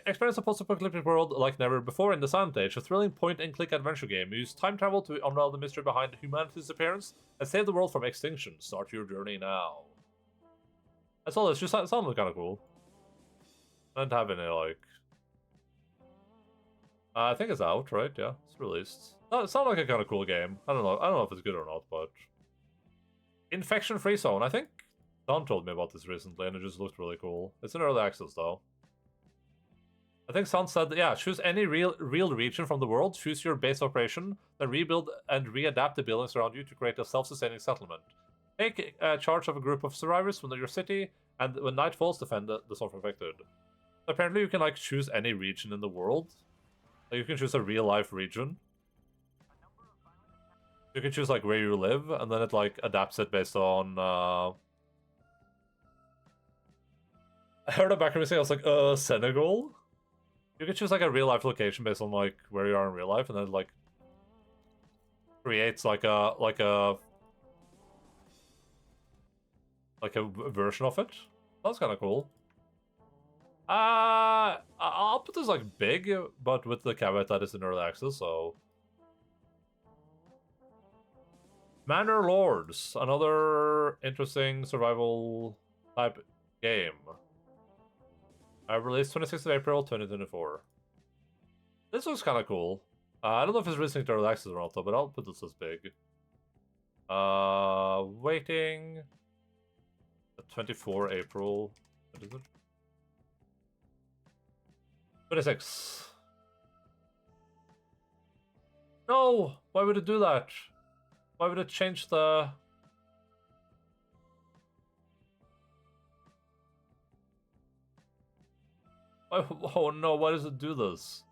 Experience a post-apocalyptic world like never before in The Silent Age, a thrilling point-and-click adventure game. Use time travel to unravel the mystery behind humanity's appearance and save the world from extinction. Start your journey now. That's all. It just sounded kind of cool. I didn't have any like. I think it's out, right? Yeah, it's released. It sounds like a kind of cool game. I don't know if it's good or not, but Infection Free Zone. I think Don told me about this recently, and it just looked really cool. It's in early access though. I think San said, yeah, choose any real region from the world, choose your base operation, then rebuild and readapt the buildings around you to create a self-sustaining settlement. Take charge of a group of survivors from your city, and when night falls, defend the storm affected. Apparently, you can like choose any region in the world. Like, you can choose a real-life region. You can choose like where you live, and then it like adapts it based on. I heard a background say I was like, Senegal. You can choose like a real-life location based on like where you are in real life, and then like creates like a version of it. That's kind of cool. I'll put this like big, but with the caveat that it's in early access, so. Manor Lords, another interesting survival type game. Released 26th of April, 2024. This looks kind of cool. I don't know if it's releasing to early access or not, though, but I'll put this as big. Waiting. 24 April. What is it? 26. No! Why would it do that? Why would it change the... Oh no, why does it do this?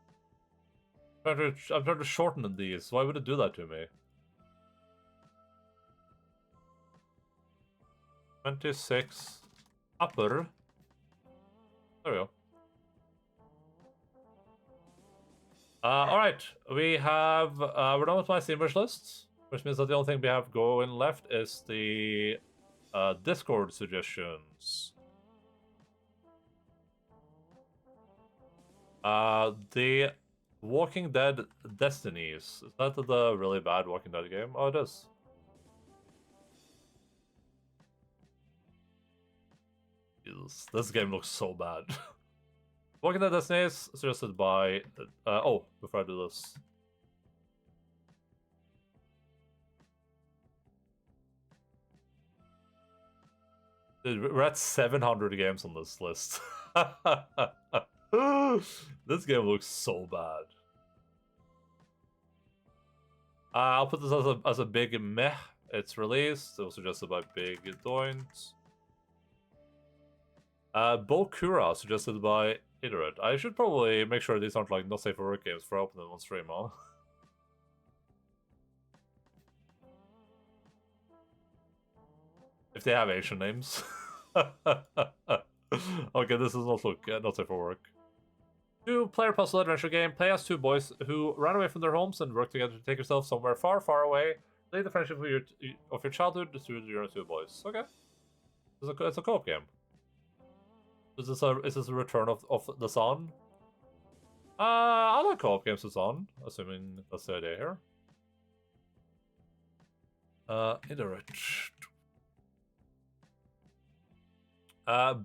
I'm trying to shorten these. Why would it do that to me? 26 upper. There we go. Alright, we have, we're done with my Steam wish list, which means that the only thing we have going left is the Discord suggestions. The Walking Dead Destinies. Is that the really bad Walking Dead game? Oh, it is. Jesus, this game looks so bad. Walking Dead Destinies, suggested by... oh, before I do this. Dude, we're at 700 games on this list. This game looks so bad. I'll put this as a big meh. It's released. It was suggested by Big Doint. Bokura, suggested by Iterate. I should probably make sure these aren't like not safe for work games for opening them on stream, huh? If they have Asian names. Okay, this does not look not safe for work. Two-player puzzle adventure game. Play as two boys who ran away from their homes and work together to take yourself somewhere far, far away. Lead the friendship of your childhood through your two boys. Okay, it's a co-op game. Is this a return of the sun? I like co-op games with sun, assuming that's the idea here. Iterate.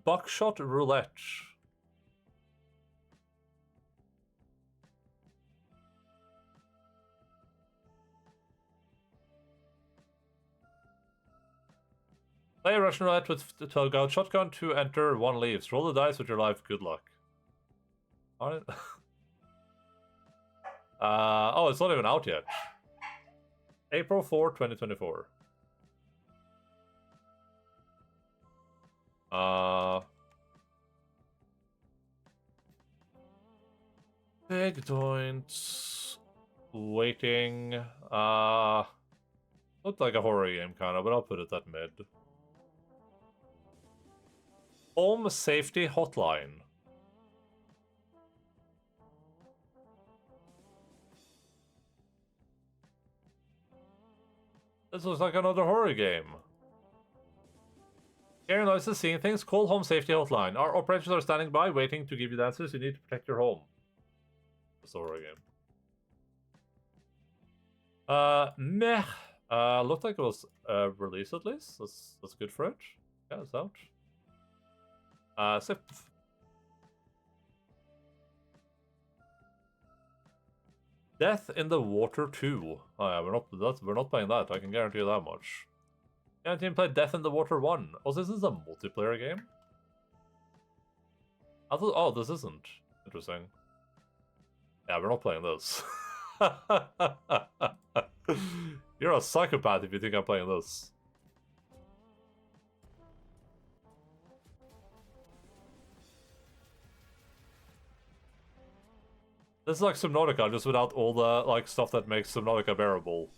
Buckshot Roulette. Play Russian roulette with 12 gauge shotgun. 2 enter, 1 leaves. Roll the dice with your life. Good luck. Alright. Oh, it's not even out yet. April 4, 2024. Big Doint. Waiting. Looked like a horror game, kind of, but I'll put it at mid. Home Safety Hotline. This looks like another horror game. Hearing noises, seeing things, call Home Safety Hotline. Our operators are standing by, waiting to give you the answers you need to protect your home. It's a horror game. Meh. Looked like it was released at least. That's good for it. Yeah, it's out. Sip. Death in the Water 2. Oh yeah, we're not playing that. I can guarantee you that much. Yeah, team played Death in the Water 1. Oh, this is a multiplayer game? I thought, oh, this isn't. Interesting. Yeah, we're not playing this. You're a psychopath if you think I'm playing this. This is like Subnautica, just without all the like stuff that makes Subnautica bearable.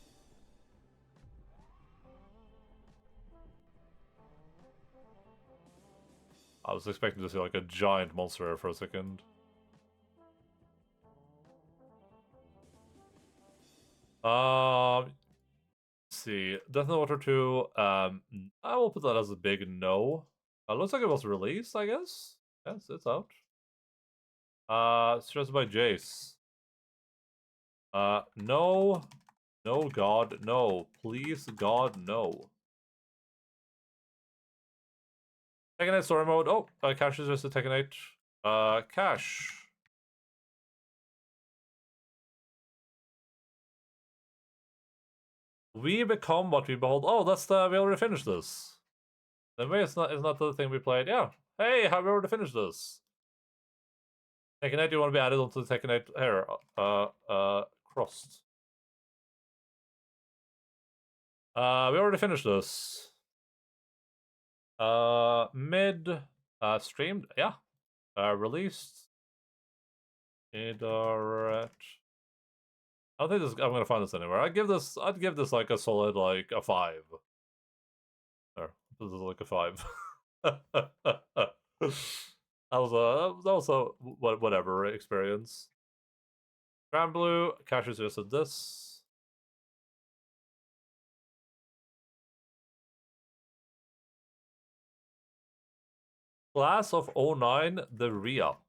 I was expecting to see like a giant monster here for a second. Let's see. Death in the Water 2, I will put that as a big no. Looks like it was released, I guess. Yes, it's out. Stressed by Jace. No. No, God, no. Please, God, no. Tekken 8 story mode. Oh, Cash is just a Tekken 8. Cash. We become what we behold. Oh, that's the. We already finished this. Then maybe it's not the thing we played. Yeah. Hey, have we already finished this? Tekken 8, you want to be added onto the Tekken 8 here. Crossed. We already finished this. Mid streamed, yeah. Released. Indirect. I don't think this. I'm gonna find this anywhere. I'd give this like a solid like a 5. There, this is like a 5. that was a whatever experience. Grand Blue, Cash is just this. Class of 09, the re-up.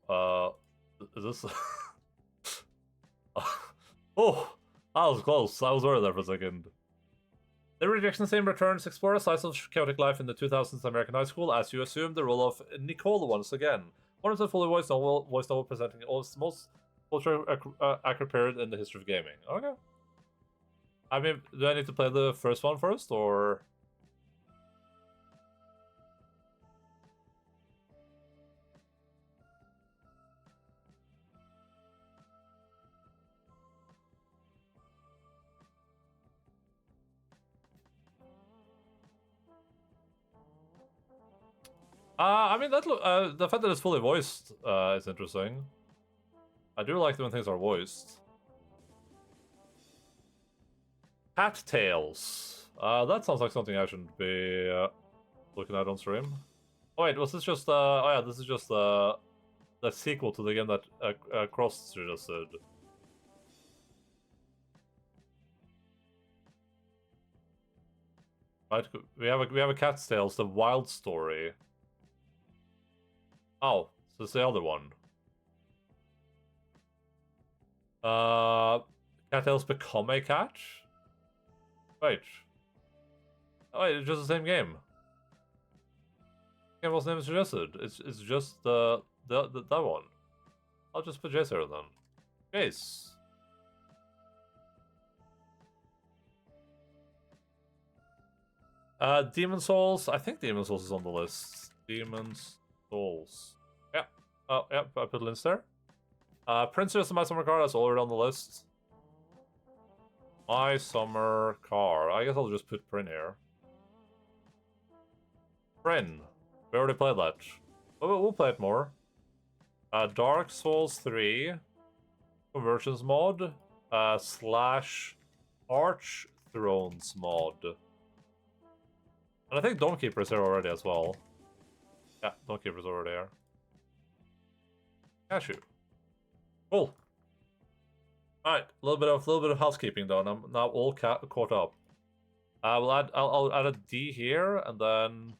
Oh, is this? Oh, I was close. I was worried there for a second. The rejection theme returns. Explore a slice of chaotic life in the 2000s American high school as you assume the role of Nicole once again. One of the fully voice novel presenting all its most culture accurate period in the history of gaming. Okay. I mean, do I need to play the first one first, or? I mean, the fact that it's fully voiced is interesting. I do like when things are voiced. Cattails. That sounds like something I shouldn't be looking at on stream. Oh wait, was this just oh yeah, this is just the sequel to the game that Cross just did. Right, we have a Cattails, the Wild Story. Oh, so it's the other one. Cattails become a cat? Wait. Oh wait, it's just the same game. Game was name suggested. It's just that one. I'll just put Jace here then. Jace. Demon Souls. I think Demon Souls is on the list. Demon Souls. Yeah. Oh, yeah, I put links there. Princess of My Summer Car, that's already on the list. My Summer Car. I guess I'll just put Prin here. Prin. We already played that. We'll play it more. Dark Souls 3. Conversions mod. Slash Arch Thrones mod. And I think Dawnkeeper's here already as well. Yeah, Dawnkeeper's already here. Cashew. Cool. Alright, a little bit of housekeeping done. I'm now all caught up. I'll add a D here, and then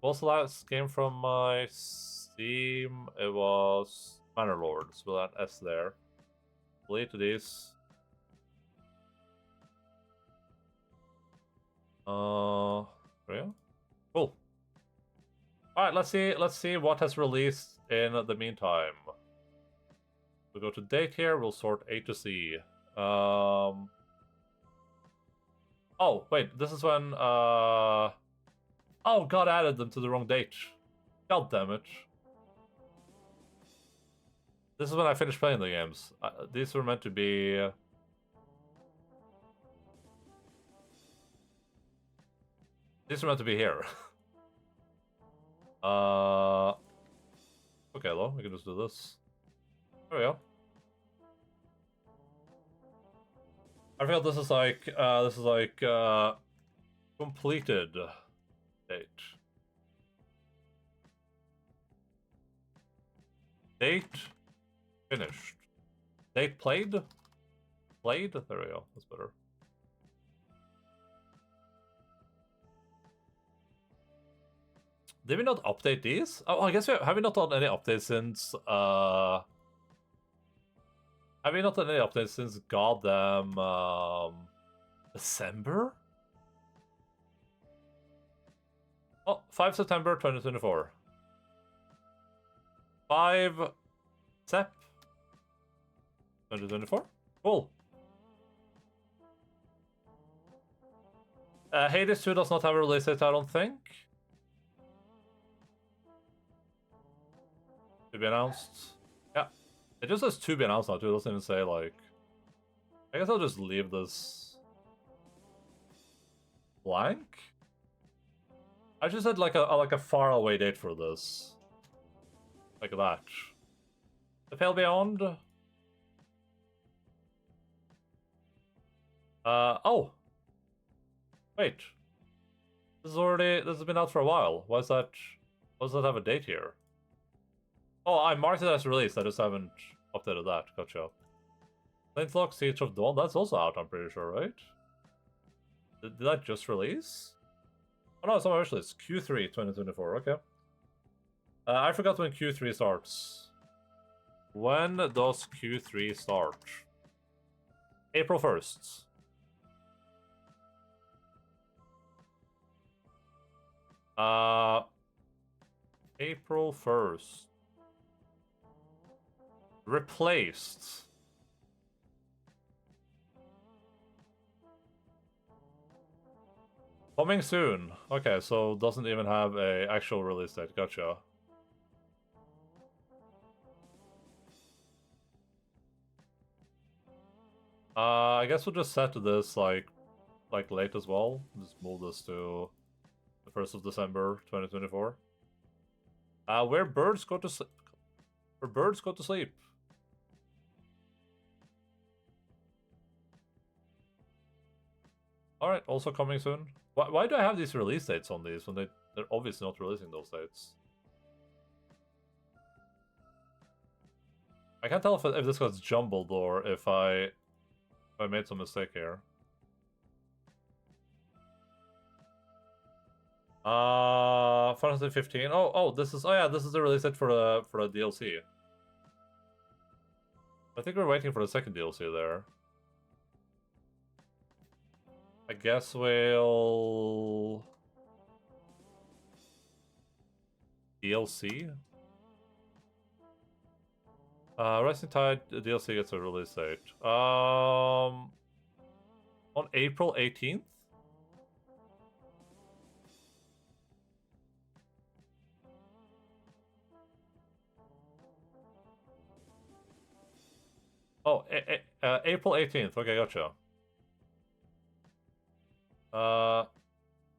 what was the last game from my Steam? It was Manor Lords. We'll add S there. Delete these. Yeah. Cool. Alright, let's see what has released in the meantime. We'll go to date here, we'll sort A to C. Oh, wait, this is when, oh, God added them to the wrong date. God damn it. This is when I finished playing the games. These were meant to be... These were meant to be here. Okay, well, we can just do this. There we go. I feel this is like, completed date. Date finished. Date played? Played? There we go, that's better. Did we not update these? Oh, I guess have we not done any updates since, have we not done any updates since goddamn, December? Oh, 5 September 2024. 5 Sep 2024? Cool. Hades 2 does not have a release date, I don't think. To be announced. Yeah. It just says to be announced now too. It doesn't even say like... I guess I'll just leave this... blank? I just had like a far away date for this. Like that. The Pale Beyond. Oh. Wait. This has been out for a while. Why does that have a date here? Oh, I marked it as released, I just haven't updated that. Gotcha. Flintlock, Siege of Dawn, that's also out, I'm pretty sure, right? Did that just release? Oh no, it's not actually, it's Q3 2024, okay. I forgot when Q3 starts. When does Q3 start? April 1st. April 1st. Replaced. Coming soon. Okay, so doesn't even have a actual release date. Gotcha. I guess we'll just set this like late as well. Just move this to the 1st of December 2024. Where birds go to sleep. Where birds go to sleep. Alright, also coming soon. Why do I have these release dates on these when they're obviously not releasing those dates? I can't tell if this got jumbled or if I made some mistake here. Final Fantasy 15. Oh, this is the release date for the DLC. I think we're waiting for the second DLC there. I guess we'll... DLC? Rising Tide DLC gets a release date. On April 18th? Oh, April 18th. Okay, gotcha.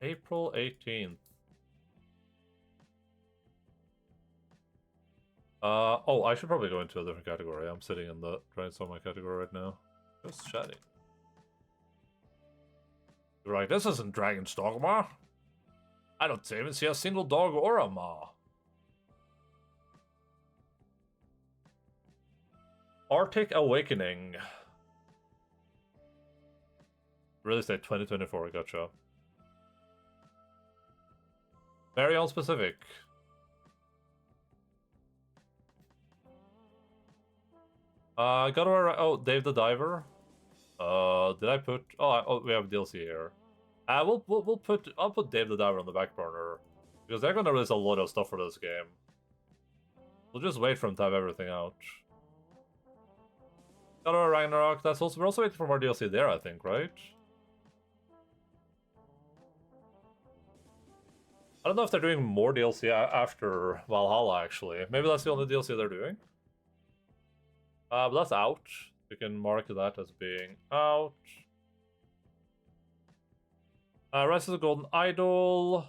April 18th. Oh, I should probably go into a different category. I'm sitting in the brainstorming category right now. Just chatting. You're right, this isn't Dragon's Dogma. I don't even see a single dog or a ma. Arctic Awakening. Release date 2024, gotcha. Very unspecific. God of War, oh, Dave the Diver. Did I put? Oh, we have DLC here. I'll put Dave the Diver on the back burner because they're gonna release a lot of stuff for this game. We'll just wait for them to have everything out. God of War Ragnarok. We're also waiting for more DLC there, I think, right? I don't know if they're doing more DLC after Valhalla, actually. Maybe that's the only DLC they're doing. But that's out. We can mark that as being out. Rise of the Golden Idol.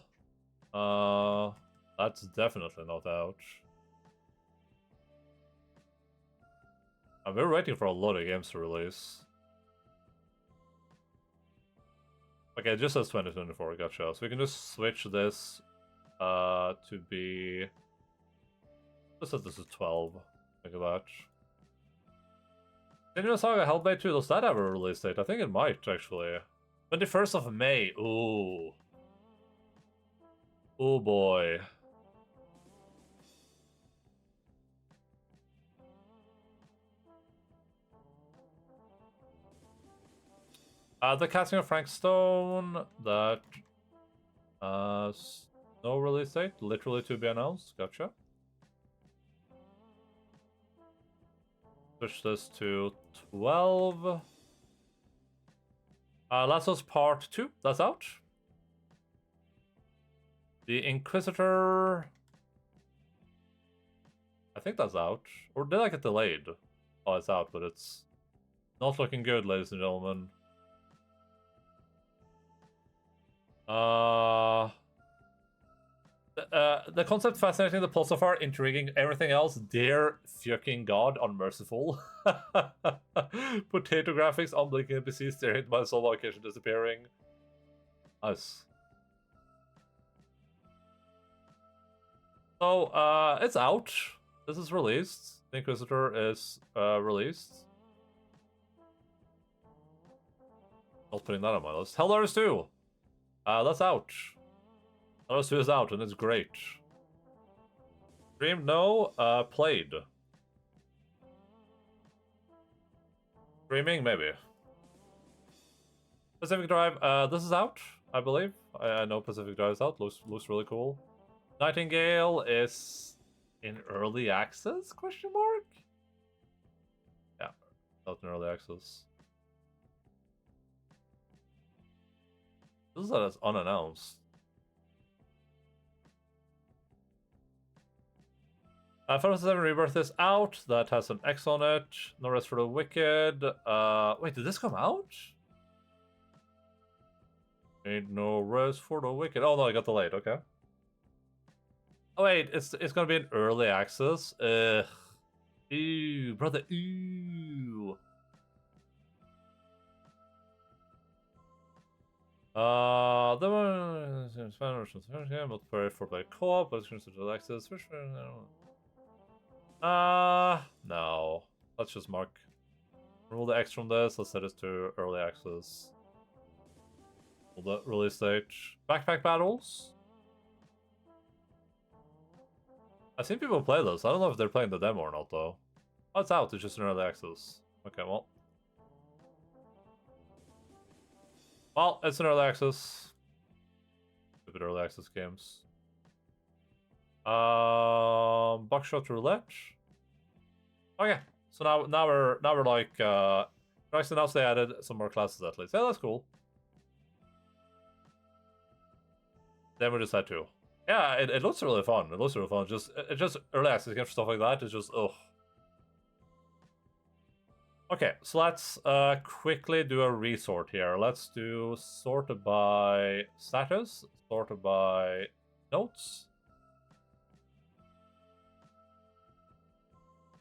That's definitely not out. We're waiting for a lot of games to release. Okay, it just says 2024, gotcha. So we can just switch this to be... Just says this is 12. Think of that. Senua Saga Hellblade 2, does that have a release date? I think it might, actually. 21st of May. Ooh. Oh boy. The casting of Frank Stone, that no release date, literally to be announced. Gotcha. Push this to 12. Last of Us Part 2, that's out. The Inquisitor, I think that's out. Or did I get delayed? Oh, it's out, but it's not looking good, ladies and gentlemen. The concept fascinating, the plot so far intriguing, everything else, dear fucking god, unmerciful. Potato graphics, unblinking NPC staring at my soul location disappearing. Nice. So, it's out. This is released. The Inquisitor is released. Not putting that on my list. Helldivers 2! That's out. Helldivers 2 is out, and it's great. Streamed? No. Played. Streaming? Maybe. Pacific Drive, this is out, I believe. I know Pacific Drive is out. Looks really cool. Nightingale is in early access? Question mark? Yeah, not in early access. This is that it's unannounced. Final Fantasy VII Rebirth is out. That has an X on it. No Rest for the Wicked. Wait, did this come out? Ain't no rest for the wicked. Oh no, I got delayed. Okay. Oh wait, it's gonna be in early access. Ew, brother. Ew. The one Spanish version, multiplayer for play co-op, but it's going to access. No. Let's just remove the X from this. Let's set it to early access. The release date. Backpack battles. I've seen people play this. I don't know if they're playing the demo or not, though. Oh, it's out. It's just in early access. Okay, well. Well, it's in early access. Stupid early access games. Buckshot Roulette. Okay, so now we're like actually now they added some more classes at least. Yeah, that's cool. Then we just had two. Yeah, it looks really fun. It looks really fun. It's just early access games for stuff like that. It's just ugh. Okay, so let's quickly do a resort here. Let's do sorted by status, sorted by notes.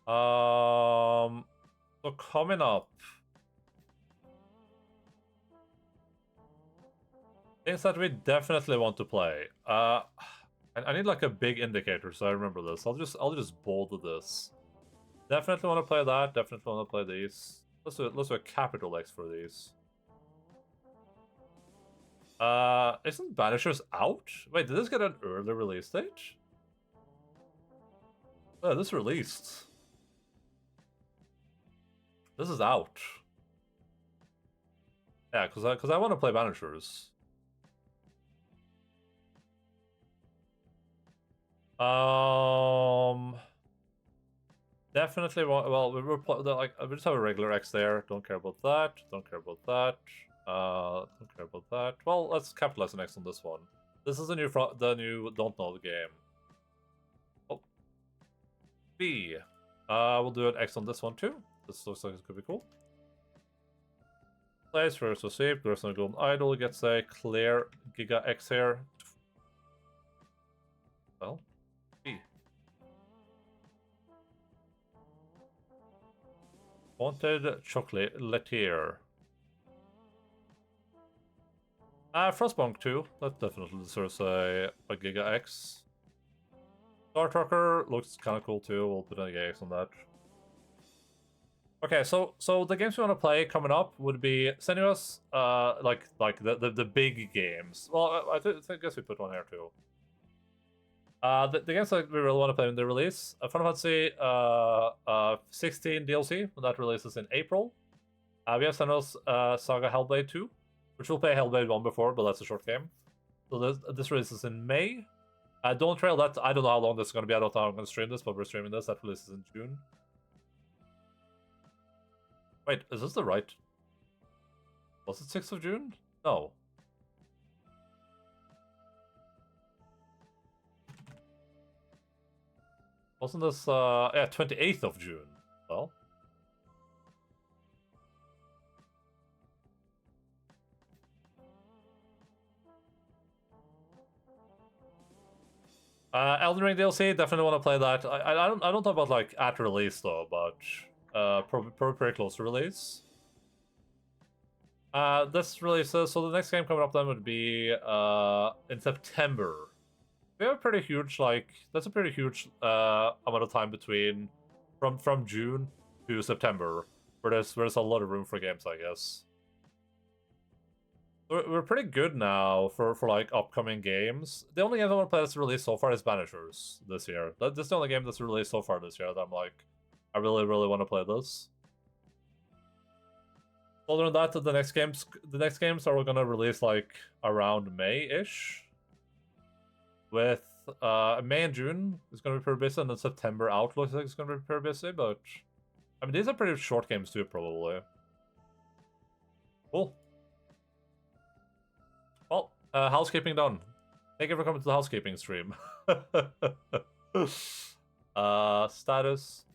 So coming up, things that we definitely want to play. I need like a big indicator so I remember this. I'll just bold this. Definitely want to play that. Definitely want to play these. Let's do a capital X for these. Isn't Banishers out? Wait, did this get an early release date? Oh, this released. This is out. Yeah, because I want to play Banishers. Definitely want. Well, we just have a regular X there. Don't care about that. Don't care about that. Don't care about that. Well, let's capitalize an X on this one. This is the new Don't Know game. Oh. B. We'll do an X on this one too. This looks like it could be cool. Place for Associate, there's no Golden Idol, gets a clear Giga X here. Well, B. Wanted Chocolatier. Frostpunk 2, that definitely deserves a Giga X. Star Trucker looks kind of cool too, we'll put a Giga X on that. Okay, so the games we want to play coming up would be sending us like the big games. Well, I guess we put one here too. The games that we really want to play when they release: Final Fantasy 16 DLC when that releases in April. We have sent us Saga Hellblade 2, which we'll play Hellblade 1 before, but that's a short game. So this releases in May. Don't Trail, that I don't know how long this is going to be. I don't know how I'm going to stream this, but we're streaming this. That releases in June. Wait, is this the right? Was it 6th of June? No. Wasn't this, yeah, 28th of June? Well. Elden Ring DLC, definitely want to play that. I don't know about like at release though, but probably pretty close to release. This releases, so the next game coming up then would be in September. We have a pretty huge, like, that's a pretty huge amount of time between from June to September, where there's a lot of room for games, I guess. We're pretty good now for like upcoming games. The only game I want to play that's released so far is Banishers this year. This is the only game that's released so far this year that I'm like, I really want to play this. Other than that, the next games are gonna release like around May-ish. With May and June is gonna be pretty busy, and then September out looks like it's gonna be pretty busy. But I mean, these are pretty short games too, probably. Cool. Well, housekeeping done. Thank you for coming to the housekeeping stream. Status,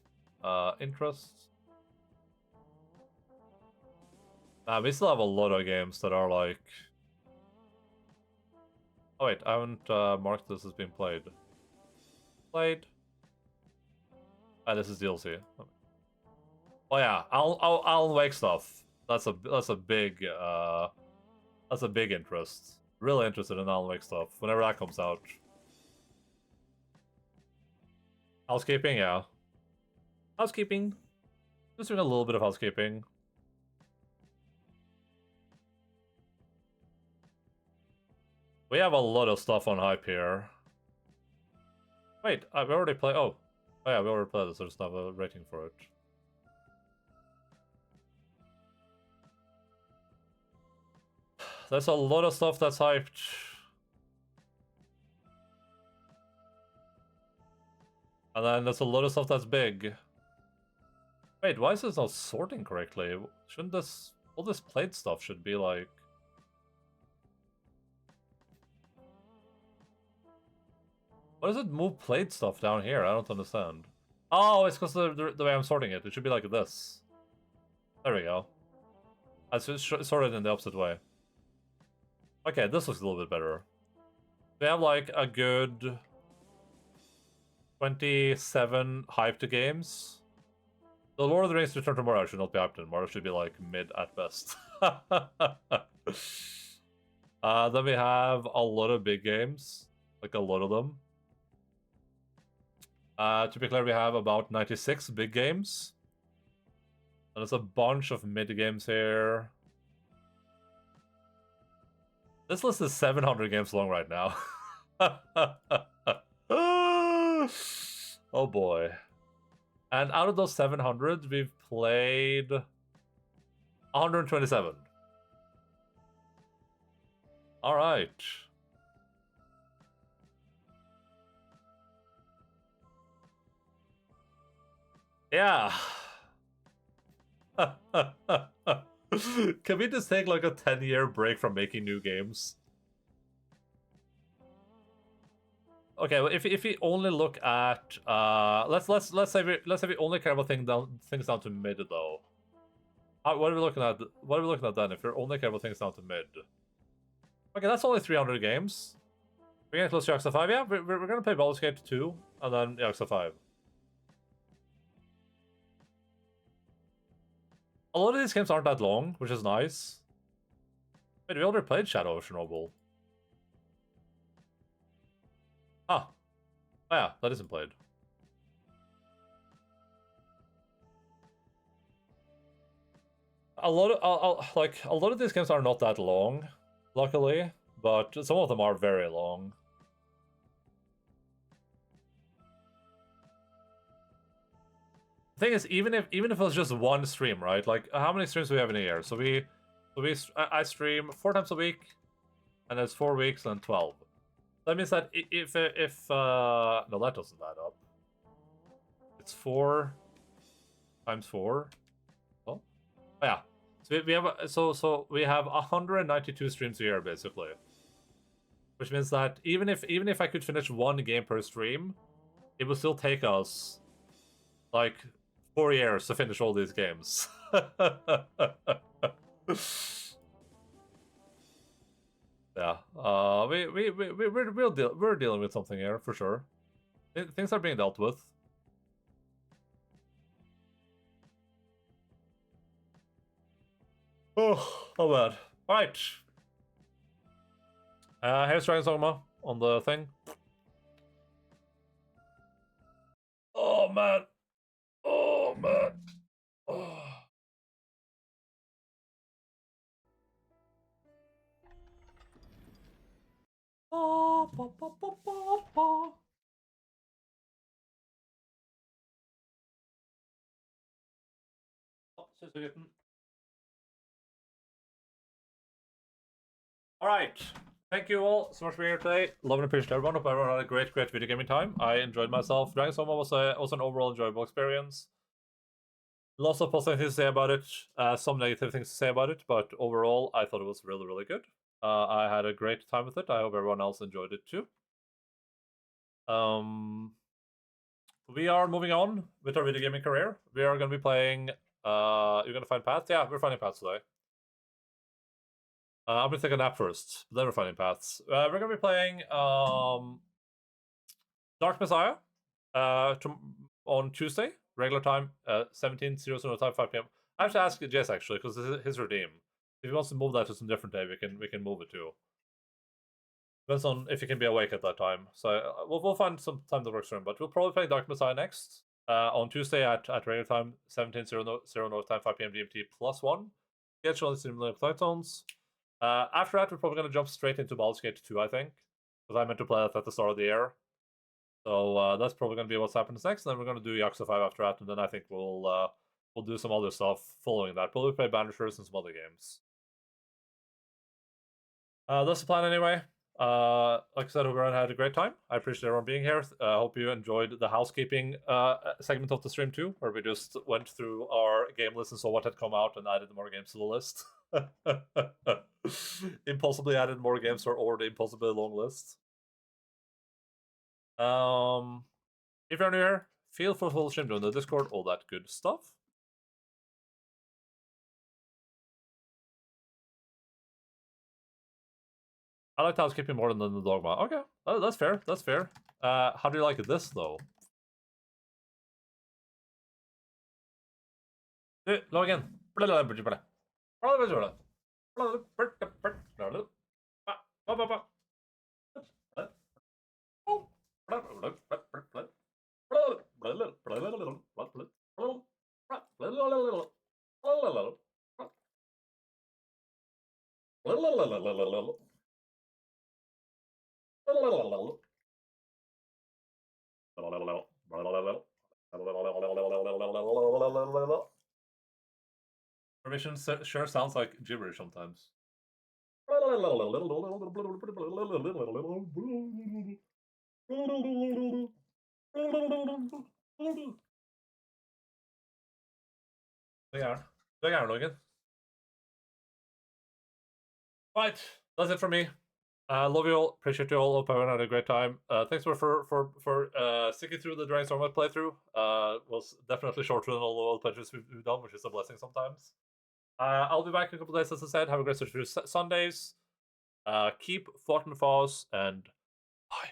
interest. We still have a lot of games that are like. Oh wait, I haven't marked this as being played. Played. This is DLC. Oh yeah, Alan Wake stuff. That's a big interest. Really interested in Alan Wake stuff whenever that comes out. Housekeeping, yeah. Housekeeping. Just doing a little bit of housekeeping. We have a lot of stuff on hype here. Wait, we already played. Oh yeah, we already played this. So I just have a rating for it. There's a lot of stuff that's hyped. And then there's a lot of stuff that's big. Wait, why is this not sorting correctly? Shouldn't this... all this played stuff should be like... Why does it move played stuff down here? I don't understand. Oh, it's because the way I'm sorting it. It should be like this. There we go. I sorted in the opposite way. Okay, this looks a little bit better. We have like a good 27 hyped games. The Lord of the Rings Return to Mordor should not be hyped anymore. It should be like mid at best. Then we have a lot of big games. Like a lot of them. To be clear, we have about 96 big games. And there's a bunch of mid games here. This list is 700 games long right now. Oh boy. And out of those 700, we've played 127. All right. Yeah. Can we just take like a 10-year break from making new games? okay, well, if we only look at let's say we only care about things down to mid though. What are we looking at? What are we looking at then? If we're only care about things down to mid. Okay, that's only 300 games. We're getting close to Yakuza 5. Yeah, we're gonna play Baldur's Gate 2 and then Yakuza 5. A lot of these games aren't that long, which is nice. Wait, we already played Shadow of Chernobyl. Ah. Oh yeah, that isn't played. A lot of these games are not that long, luckily, but some of them are very long. The thing is, even if it was just one stream, right? Like, how many streams do we have in a year? I stream 4 times a week, and it's 4 weeks and 12. That means that if no, that doesn't add up. It's 4 times 4. Oh, yeah. So we have 192 streams a year basically, which means that even if I could finish one game per stream, it would still take us like 4 years to finish all these games. Yeah, we're dealing with something here for sure. Things are being dealt with. Oh bad. All right. Here's Dragon's Dogma on the thing. Oh man. Oh man. Oh. Oh, ba, ba, ba, ba, ba. Oh, all right. Thank you all so much for being here today. Love and appreciate everyone. Hope everyone had a great video gaming time. I enjoyed myself. Dragon's Dogma was an overall enjoyable experience. Lots of positive things to say about it, some negative things to say about it, but overall, I thought it was really, really good. I had a great time with it. I hope everyone else enjoyed it too. We are moving on with our video gaming career. We are going to be playing. You're going to find paths. Yeah, we're finding paths today. I'm going to take a nap first, but then we're finding paths. We're going to be playing Dark Messiah on Tuesday, regular time, 17:00 time, 5 p.m. I have to ask Jess actually, because this is his redeem. If he wants to move that to some different day, we can move it too. Depends on if he can be awake at that time. So we'll find some time that works for him. But we'll probably play Dark Messiah next on Tuesday at regular time, 17:00 North time, 5 p.m. GMT +1. Get shown in the flight zones. After that, we're probably going to jump straight into Baldur's Gate 2, I think, because I meant to play that at the start of the year. So that's probably going to be what's happens next. And then we're going to do Yakuza 5 after that, and then I think we'll do some other stuff following that. Probably play Banishers and some other games. That's the plan anyway. Like I said, everyone had a great time. I appreciate everyone being here. I hope you enjoyed the housekeeping segment of the stream too, where we just went through our game list and saw what had come out and added more games to the list. Impossibly added more games to our already impossibly long list. If you're new here, feel free to follow the stream, join the Discord, all that good stuff. I like housekeeping more than the Dogma. Okay, that's fair. That's fair. How do you like this though? Log in. Permission sure sounds like gibberish sometimes. They are login. Right, that's it for me. Love you all. Appreciate you all. Hope everyone had a great time. Thanks for sticking through the Dragon Storm playthrough. Was definitely shorter than all the world pledges we've done, which is a blessing sometimes. I'll be back in a couple days, as I said. Have a great search for Sundays. Keep fought and false, and bye.